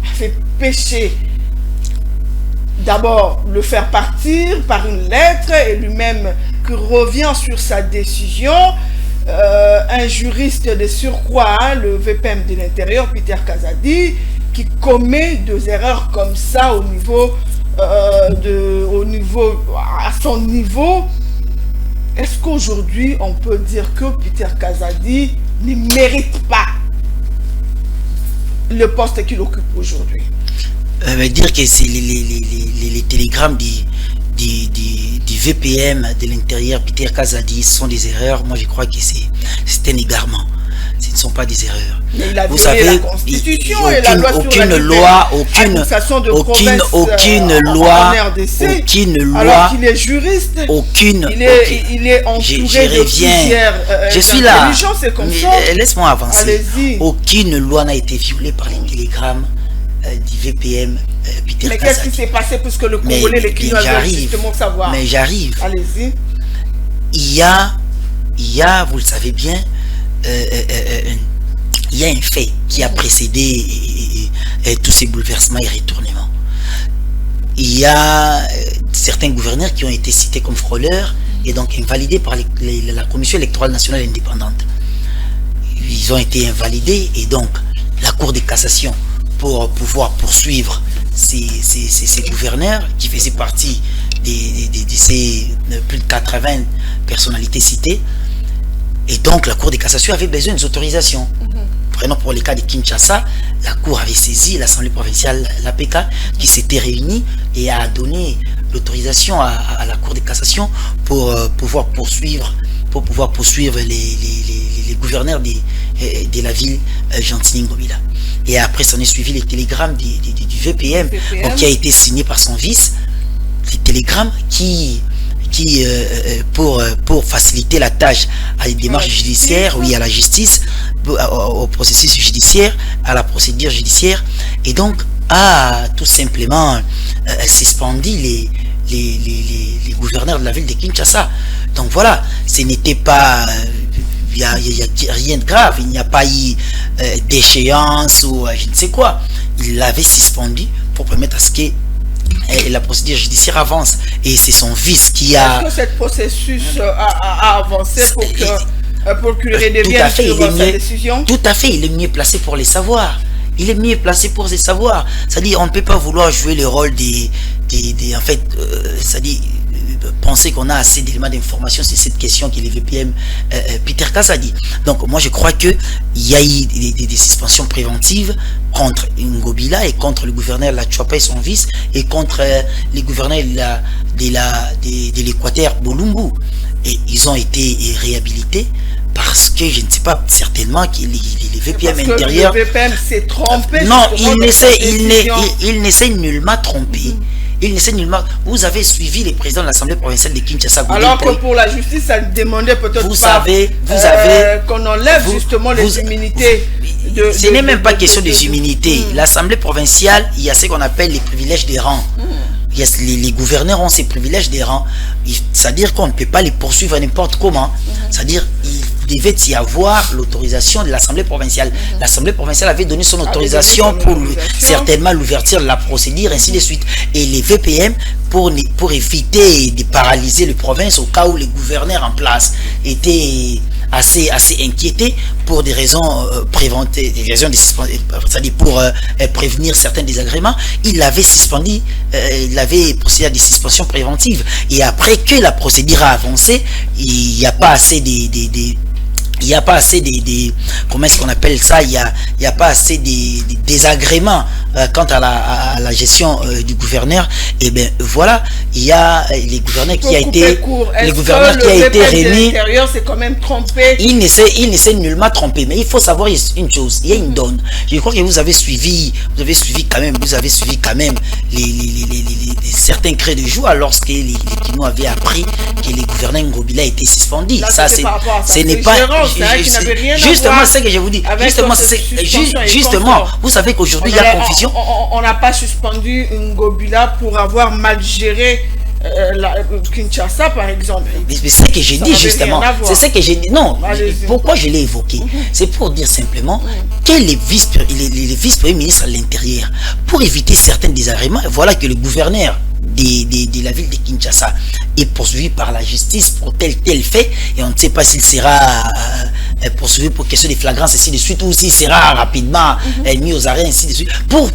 a fait pécher d'abord le faire partir par une lettre et lui-même qui revient sur sa décision? Un juriste de surcroît, hein, le VPM de l'intérieur, Peter Kazadi, qui commet des erreurs comme ça au niveau, à son niveau. Est-ce qu'aujourd'hui on peut dire que Peter Kazadi ne mérite pas le poste qu'il occupe aujourd'hui? Dire que c'est les télégrammes du VPM de l'intérieur, Peter Kazadi, sont des erreurs. Moi, je crois que c'est un égarement. Ce ne sont pas des erreurs. Mais il a vous violé savez, la Constitution et la loi sur aucune la loi, aucune loi, alors qu'il est juriste, il est entouré de plusieurs je suis là. Laisse-moi avancer. Aucune loi n'a été violée par les télégrammes du VPM Peter Kazadi. Mais qu'est-ce qui s'est passé puisque le Congolais, les clients veulent justement savoir? Mais j'arrive. Allez-y. Il y a, vous le savez bien, il y a un fait qui a précédé tous ces bouleversements et retournements. Il y a certains gouverneurs qui ont été cités comme frôleurs et donc invalidés par la Commission électorale nationale indépendante. Ils ont été invalidés et donc la Cour de cassation, pour pouvoir poursuivre ces gouverneurs qui faisaient partie de ces plus de 80 personnalités citées. Et donc la Cour de cassation avait besoin des autorisations. Prenons pour le cas de Kinshasa, la Cour avait saisi l'Assemblée provinciale, l'APK, qui s'était réunie et a donné l'autorisation à la Cour de cassation pour pouvoir poursuivre les gouverneurs de la ville Gentilly Ngobila. Et après, ça en est suivi les télégrammes du VPM, qui a été signé par son vice, les télégrammes qui pour faciliter la tâche à les démarches judiciaires, oui, à la justice, au processus judiciaire, à la procédure judiciaire, et donc a tout simplement suspendu les gouverneurs de la ville de Kinshasa. Donc voilà, ce n'était pas... Il n'y a rien de grave, il n'y a pas eu d'échéance ou je ne sais quoi. Il l'avait suspendu pour permettre à ce que la procédure judiciaire avance. Et c'est son vice qui a... Est-ce que ce processus a avancé pour qu'il redevienne sur sa décision? Tout à fait, il est mieux placé pour les savoir. Il est mieux placé pour les savoir. C'est-à-dire, on ne peut pas vouloir jouer le rôle en fait, c'est-à-dire... penser qu'on a assez d'éléments d'information sur cette question qui est le VPM Peter Kazadi. Donc moi je crois que il y a eu des suspensions préventives contre Ngobila et contre le gouverneur La Tchouapa et son vice et contre les gouverneurs de l'Équateur Bolumbu. Et ils ont été réhabilités parce que je ne sais pas certainement que les VPM intérieurs... Le VPM s'est trompé. Non, il ne s'est nullement trompé. Il ne sait nullement. Vous avez suivi les présidents de l'Assemblée provinciale de Kinshasa. Alors que pour la justice, ça demandait peut-être qu'on enlève justement les immunités. Ce n'est même pas question des immunités. L'Assemblée provinciale, il y a ce qu'on appelle les privilèges des rangs. Les gouverneurs ont ces privilèges des rangs. C'est-à-dire qu'on ne peut pas les poursuivre n'importe comment. C'est-à-dire il devait y avoir l'autorisation de l'Assemblée provinciale. L'Assemblée provinciale avait donné son autorisation pour certainement l'ouverture de la procédure, ainsi de suite. Et les VPM, pour éviter de paralyser les provinces au cas où les gouverneurs en place étaient assez inquiétés pour des raisons préventives, c'est-à-dire pour prévenir certains désagréments, il avait suspendu, il avait procédé à des suspensions préventives. Et après que la procédure a avancé, il n'y a pas assez comment est-ce qu'on appelle ça, il y a pas assez des désagréments quant à la gestion du gouverneur. Et bien voilà, il y a les gouverneurs qui a été réunis. C'est quand même trompé. Il ne s'est nullement trompé, mais il faut savoir une chose, il y a une donne. Je crois que vous avez suivi quand même les certains cris de joie lorsque les Kino avaient appris que les gouverneurs Ngobila étaient suspendus. Là, ce n'est pas justement ce que je vous dis. Justement, vous savez qu'aujourd'hui il y a confusion. On n'a pas suspendu Ngobila pour avoir mal géré Kinshasa par exemple. Mais c'est ce que j'ai dit justement. C'est ce que j'ai dit. Non, pourquoi je l'ai évoqué? C'est pour dire simplement que les vice-premiers ministres à l'intérieur, pour éviter certains désagréments, voilà que le gouverneur de la ville de Kinshasa est poursuivi par la justice pour tel fait, et on ne sait pas s'il sera poursuivi pour question de flagrance ainsi de suite, ou s'il sera rapidement mis aux arrêts ainsi de suite, pour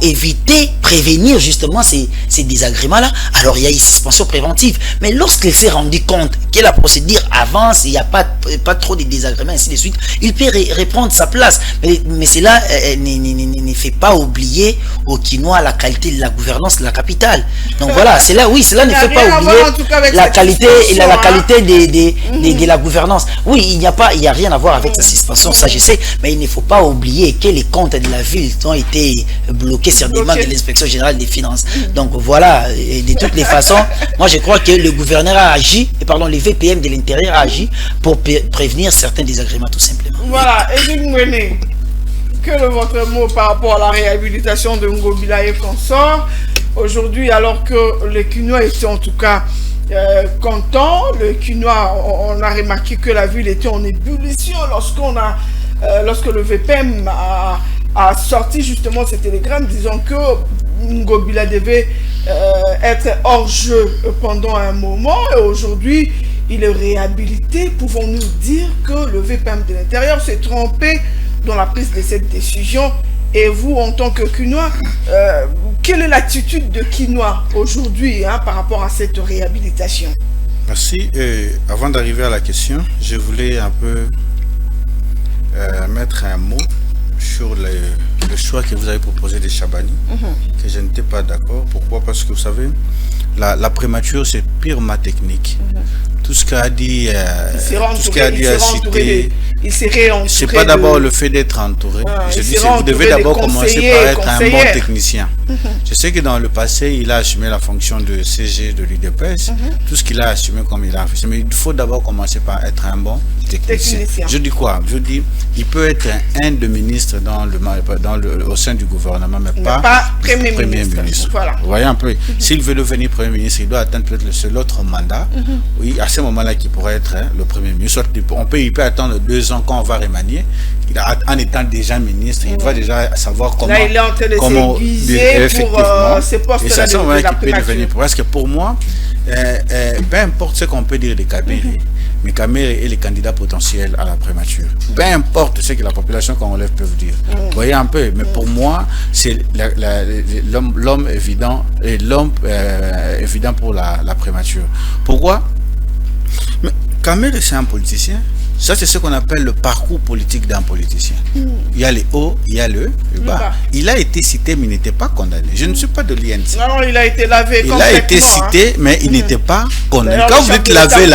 éviter, prévenir justement ces désagréments là. Alors il y a eu suspension préventive, mais lorsqu'il s'est rendu compte que la procédure avance, il n'y a pas trop de désagréments, ainsi de suite, il peut reprendre sa place. Mais cela ne fait pas oublier aux Kinois la qualité de la gouvernance de la capitale. Donc voilà, cela ne fait pas oublier la qualité de la gouvernance. Oui, il n'y a rien à voir avec sa situation, ça je sais, mais il ne faut pas oublier que les comptes de la ville ont été bloqués sur demande de l'inspection générale des finances. Donc voilà, et de toutes les façons, moi je crois que le gouverneur a agi, le VPM de l'intérieur a agi pour prévenir certains désagréments tout simplement. Voilà, et Mwene, quel est votre mot par rapport à la réhabilitation de Ngobila et consorts aujourd'hui, alors que les Kinois étaient en tout cas contents, les Kinois, on a remarqué que la ville était en ébullition lorsque le VPM a sorti justement ce télégramme disant que Ngobila devait être hors jeu pendant un moment, et aujourd'hui il est réhabilité. Pouvons-nous dire que le VPM de l'intérieur s'est trompé dans la prise de cette décision? Et vous, en tant que Kinois, quelle est l'attitude de Kinois aujourd'hui par rapport à cette réhabilitation? Merci. Avant d'arriver à la question, je voulais un peu mettre un mot sur le choix que vous avez proposé de Chabani, que je n'étais pas d'accord. Pourquoi? Parce que vous savez, la prémature, c'est purement technique. Tout ce qu'a dit, c'est pas d'abord le fait d'être entouré. Je dis, vous devez d'abord commencer par être un bon technicien. Je sais que dans le passé, il a assumé la fonction de CG de l'UDPS, tout ce qu'il a assumé comme il a fait. Mais il faut d'abord commencer par être un bon technicien. Je dis quoi? Je dis, il peut être un de ministre au sein du gouvernement, mais pas premier ministre. Voilà. Vous voyez un peu, s'il veut devenir premier ministre, il doit atteindre peut-être l'autre mandat. Oui, à ce moment-là, qui pourrait être le premier ministre. Il peut attendre 2 ans quand on va remanier. En étant déjà ministre, il doit déjà savoir comment. Là, il est en train de s'aiguiser pour ces postes-là. Et c'est à ce moment-là qu'il peut devenir. Parce que pour moi, peu importe ce qu'on peut dire de Kabéré, mais Kabéré est le candidat potentiel à la prémature. Peu importe ce que la population congolaise peut dire. Vous voyez un peu, mais pour moi, c'est l'homme évident et l'homme évident pour la prémature. Pourquoi? Mais Kabéré, c'est un politicien. Ça, c'est ce qu'on appelle le parcours politique d'un politicien. Il y a les hauts, il y a le bas. Il a été cité, mais il n'était pas condamné. Je ne suis pas de l'INC. Non, il a été lavé complètement. Il a été cité, mais il n'était pas condamné. Quand vous dites laver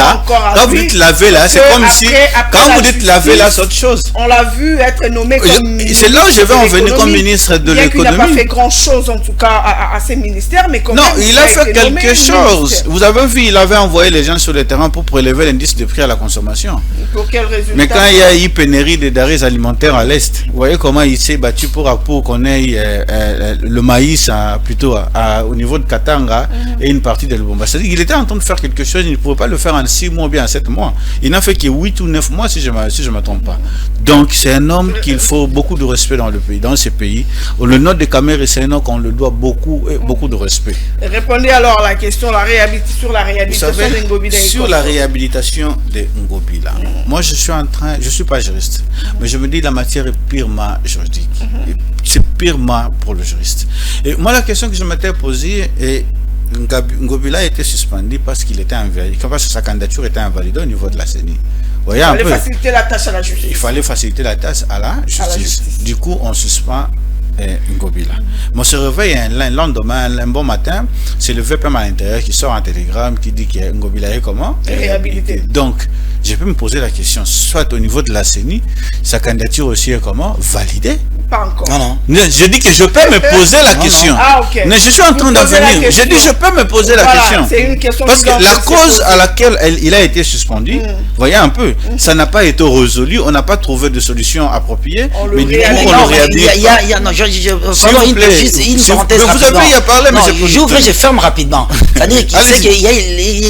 là, c'est comme si... Quand vous dites laver là, c'est autre chose. On l'a vu être nommé comme... C'est là où je vais en venir comme ministre de l'économie. Il n'a pas fait grand-chose, en tout cas, à ces ministères, mais quand même... Non, il a fait quelque chose. Vous avez vu, il avait envoyé les gens sur le terrain pour prélever l'indice de prix à la consommation. Mais quand il y a eu pénurie de denrées alimentaires à l'Est, vous voyez comment il s'est battu pour qu'on ait le maïs au niveau de Katanga et une partie de Lubumbashi. C'est-à-dire qu'il était en train de faire quelque chose, il ne pouvait pas le faire en 6 mois ou bien en 7 mois. Il n'a fait que 8 ou 9 mois si je ne me trompe pas. Donc c'est un homme qu'il faut beaucoup de respect dans ce pays. Le nom de Kabéré, c'est un nom qu'on le doit beaucoup de respect. Répondez alors à la question sur la réhabilitation de Ngobila. Sur la réhabilitation de Ngobila, moi je suis pas juriste, mais je me dis la matière est purement juridique. C'est purement pour le juriste. Et moi, la question que je m'étais posée est Ngobila a été suspendu parce qu'il était invalidé, parce que sa candidature était invalidée au niveau de la CENI. Il fallait faciliter la tâche à la justice. Il fallait faciliter la tâche à la justice. Du coup, on suspend Ngobila. Mais on se réveille un lendemain, un bon matin, c'est le VPM à l'intérieur qui sort un télégramme qui dit que Ngobila est comment? Réhabilité. Donc, je peux me poser la question, soit au niveau de la CENI, sa candidature aussi est comment? Validée? Pas encore. Non. Je dis que je peux me poser la question. Ah, ok. Mais je suis en train d'en venir. Je dis je peux me poser la question. C'est une question. Parce que la cause à laquelle il a été suspendu, voyez un peu, ça n'a pas été résolu, on n'a pas trouvé de solution appropriée. Mais du coup, on le réhabilite. Vous avez y parlé, mais je ferme rapidement. C'est-à-dire qu'il y a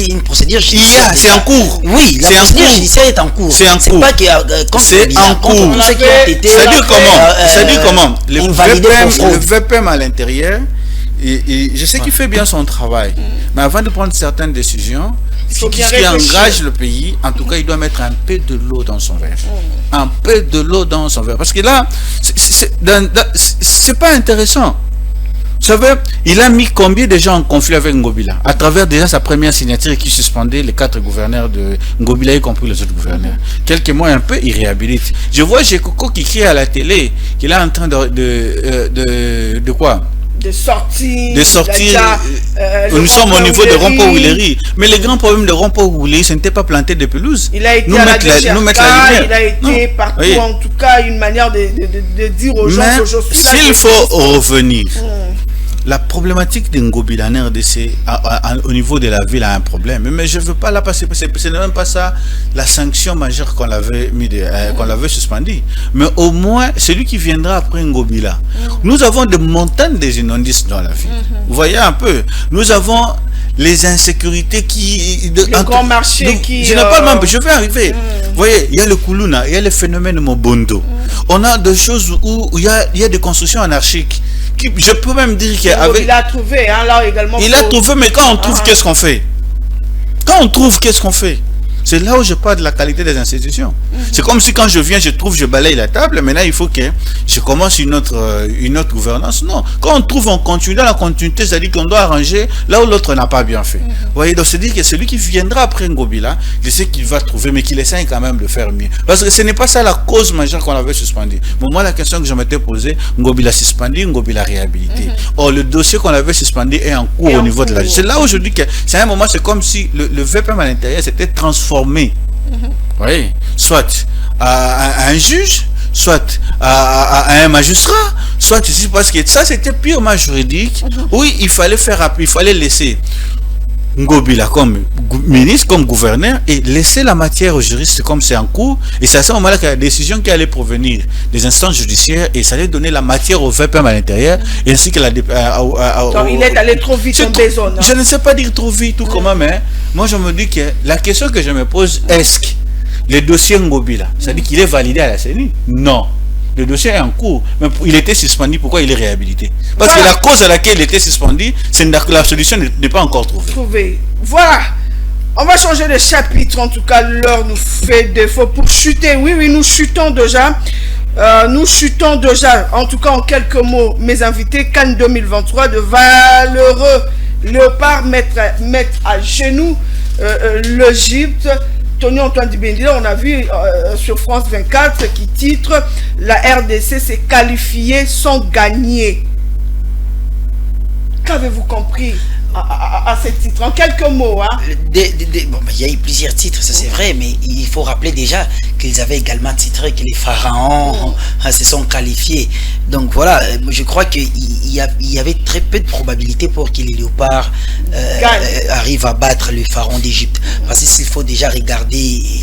une procédure judiciaire. C'est en cours. Oui, la procédure judiciaire est en cours. C'est en cours. C'est en cours. C'est-à-dire comment le VPM à l'intérieur, je sais qu'il fait bien son travail, mais avant de prendre certaines décisions qui engagent le pays, en tout cas, il doit mettre un peu de l'eau dans son verre. Un peu de l'eau dans son verre. Parce que là, c'est pas intéressant. Vous savez, il a mis combien de gens en conflit avec Ngobila à travers déjà sa première signature qui suspendait les 4 gouverneurs de Ngobila, y compris les autres gouverneurs. Quelques mois un peu, il réhabilite. Je vois Jekoko qui crie à la télé qu'il est en train de quoi? De sortir. Nous sommes au niveau de Rompo-Willery. Mais le grand problème de Rompo-Willery, ce n'était pas planter de pelouse. Il a été nous mettre la lumière. Il a été partout, oui. En tout cas, une manière de dire aux gens que je suis là. S'il faut revenir, la problématique de Ngobila en RDC au niveau de la ville a un problème. Mais je ne veux pas là passer, ce n'est même pas ça la sanction majeure qu'on l'avait suspendue. Mais au moins, celui qui viendra après Ngobila. Nous avons des montagnes des inondices dans la ville. Vous voyez un peu. Nous avons les insécurités le grand marché qui... Je n'ai pas même... Je vais arriver. Vous voyez, il y a le Koulouna, il y a le phénomène Mobondo. On a des choses où il y a des constructions anarchiques. Je peux même dire qu'il il a trouvé, hein, là également. Il a trouvé, mais quand on trouve, qu'est-ce qu'on fait? Quand on trouve, qu'est-ce qu'on fait? C'est là où je parle de la qualité des institutions. C'est comme si quand je viens, je trouve, je balaye la table. Maintenant, il faut que je commence une autre gouvernance. Non. Quand on trouve, on continue dans la continuité, c'est-à-dire qu'on doit arranger là où l'autre n'a pas bien fait. Vous voyez, donc c'est-à-dire que celui qui viendra après Ngobila, je sais qu'il va trouver, mais qu'il essaye quand même de faire mieux. Parce que ce n'est pas ça la cause majeure qu'on avait suspendue. Bon, moi, la question que je m'étais posée, Ngobila suspendu, Ngobila réhabilité. Or, le dossier qu'on avait suspendu est en cours au niveau de la... C'est là où je dis que c'est un moment, c'est comme si le VPM à l'intérieur s'était transformé. Oui, soit à un juge, soit à un magistrat, soit ici, parce que ça c'était purement juridique. Oui, il fallait laisser Ngobila comme ministre, comme gouverneur, et laisser la matière aux juristes comme c'est en cours. Et c'est à ce moment-là que la décision qui allait provenir des instances judiciaires, et ça allait donner la matière au VPM à l'intérieur, ainsi que la... Donc il est allé trop vite en besoin. Je ne sais pas dire trop vite ou comment, mais moi je me dis que la question que je me pose, est-ce que le dossier Ngobila, c'est-à-dire qu'il est validé à la CENI? Non. Le dossier est en cours, mais il était suspendu. Pourquoi il est réhabilité? Parce que la cause à laquelle il était suspendu, c'est que la solution n'est pas encore trouvée. Voilà. On va changer de chapitre. En tout cas, l'heure nous fait défaut pour chuter. Oui, nous chutons déjà. En tout cas, en quelques mots, mes invités, Cannes 2023, de valeureux léopards mettre à genoux l'Égypte. Tony Antoine Dibendila, on a vu sur France 24 qui titre « La RDC s'est qualifiée sans gagner ». Qu'avez-vous compris à ce titre? En quelques mots. Hein? Bon, il y a eu plusieurs titres, ça c'est vrai, mais il faut rappeler déjà qu'ils avaient également titré que les pharaons se sont qualifiés. Donc voilà, je crois qu'il y avait très peu de probabilités pour que les léopards arrivent à battre le pharaon d'Égypte. Parce qu'il faut déjà regarder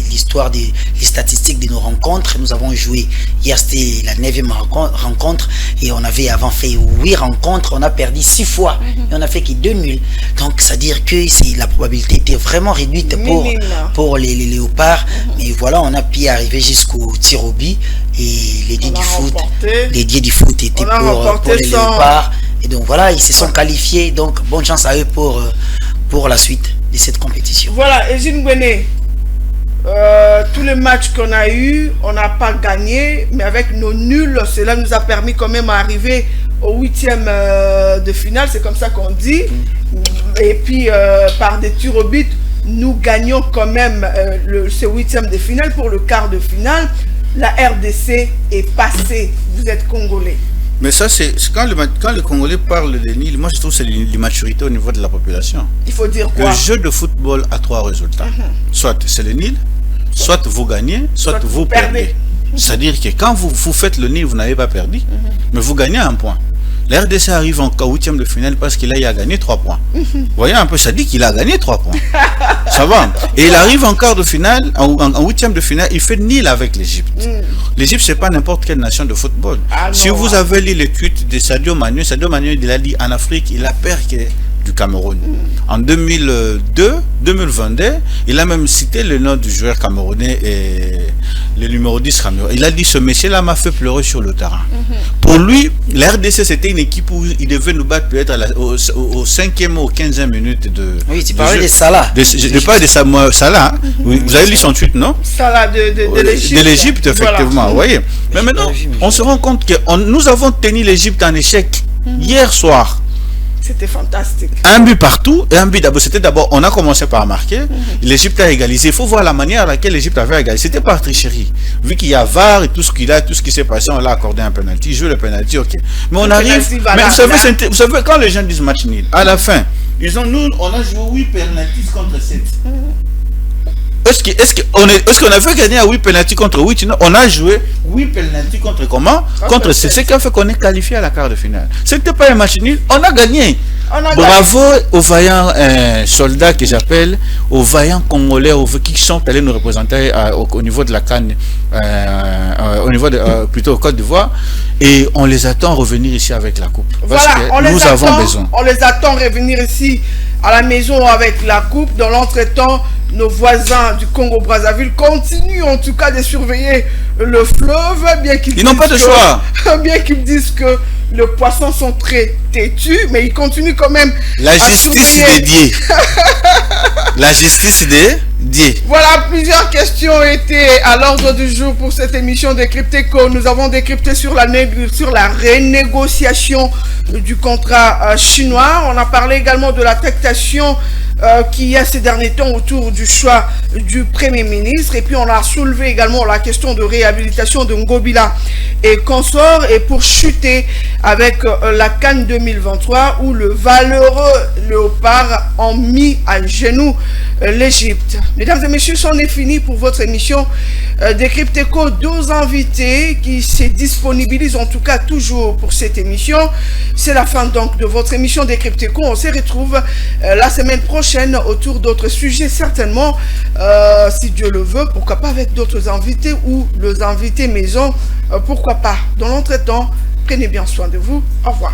l'histoire des statistiques de nos rencontres. Nous avons joué, hier c'était la 9e rencontre, et on avait avant fait 8 rencontres, on a perdu 6 fois, et on a fait que 2 nuls. Donc c'est-à-dire que la probabilité était vraiment réduite pour les léopards. Mais voilà, on a pu arriver jusqu'au tir au but, et les dieux du foot étaient pour les léopards. Et donc voilà, ils se sont qualifiés. Donc bonne chance à eux pour la suite de cette compétition. Voilà, Ezine Gwene, tous les matchs qu'on a eu, on n'a pas gagné, mais avec nos nuls, cela nous a permis quand même d'arriver au 8e de finale, c'est comme ça qu'on dit. Et puis par des tirs au but, nous gagnons quand même ce 8e de finale. Pour le quart de finale, la RDC est passée. Vous êtes Congolais. Mais ça, c'est quand le Congolais parle de Nil, moi je trouve que c'est l'immaturité au niveau de la population. Il faut dire quoi? Le jeu de football a 3 résultats. Soit c'est le Nil, soit vous gagnez, soit vous perdez. C'est-à-dire que quand vous faites le Nil, vous n'avez pas perdu, mais vous gagnez un point. La RDC arrive en 8e de finale parce qu'il a gagné 3 points. Vous voyez un peu, ça dit qu'il a gagné 3 points. Ça va. Et il arrive en quart de finale, en 8e de finale, il fait nil avec l'Égypte. L'Égypte, c'est pas n'importe quelle nation de football. Si vous avez lu les tweets de Sadio Mané, il a dit en Afrique, il a peur que du Cameroun. En 2022, il a même cité le nom du joueur camerounais et le numéro 10 camerounais. Il a dit, ce monsieur-là m'a fait pleurer sur le terrain. Pour lui, la RDC, c'était une équipe où il devait nous battre peut-être au 5e ou au 15e minute de... Oui, tu parlais de Salah. Je parlais de Salah. Hein? Oui, vous avez lu son tweet, non? Salah de l'Égypte. De l'Égypte, effectivement. Voilà. Vous voyez. Mais maintenant, on se rend compte que nous avons tenu l'Égypte en échec hier soir. C'était fantastique. Un but partout et un but d'abord. C'était d'abord, on a commencé par marquer. L'Égypte a égalisé. Il faut voir la manière à laquelle l'Égypte avait égalisé. C'était par tricherie. Vu qu'il y a VAR et tout ce qu'il a, tout ce qui s'est passé, on l'a accordé un penalty. Joue le penalty, ok. Mais on arrive. Mais vous savez, quand les gens disent match nul, à la fin, nous, on a joué 8 penalties contre 7. Est-ce qu'on a fait gagner à 8 penalty contre 8? Non, on a joué 8 penalty contre comment? Contre c'est ce qui a fait qu'on est qualifié à la quart de finale. C'était pas un match nul, on a gagné. Bravo aux vaillants soldats que j'appelle, aux vaillants Congolais qui sont allés nous représenter au niveau de la CAN, au niveau de plutôt au Côte d'Ivoire, et on les attend revenir ici avec la coupe. Parce que nous avons besoin. On les attend revenir ici à la maison avec la coupe. Dans l'entretemps, nos voisins du Congo-Brazzaville continuent en tout cas de surveiller le fleuve, bien qu'ils n'ont pas de choix. Bien qu'ils disent que les poissons sont très têtus, mais ils continuent quand même. La justice dédiée. La justice dédiée. Voilà, plusieurs questions étaient à l'ordre du jour pour cette émission Décrypté-Co. Nous avons décrypté sur la renégociation du contrat chinois. On a parlé également de la tractation qu'il y a ces derniers temps autour du choix du Premier ministre. Et puis on a soulevé également la question de réhabilitation de Ngobila et consorts. Et pour chuter avec la CAN 2023 où le valeureux Léopard ont mis à genoux l'Égypte. Mesdames et messieurs, c'en est fini pour votre émission Décrypté-Co. 2 invités qui se disponibilisent en tout cas toujours pour cette émission. C'est la fin donc de votre émission Décrypté-Co. On se retrouve la semaine prochaine autour d'autres sujets certainement, si Dieu le veut, pourquoi pas avec d'autres invités ou les invités maison, pourquoi pas. Dans l'entretemps, prenez bien soin de vous. Au revoir.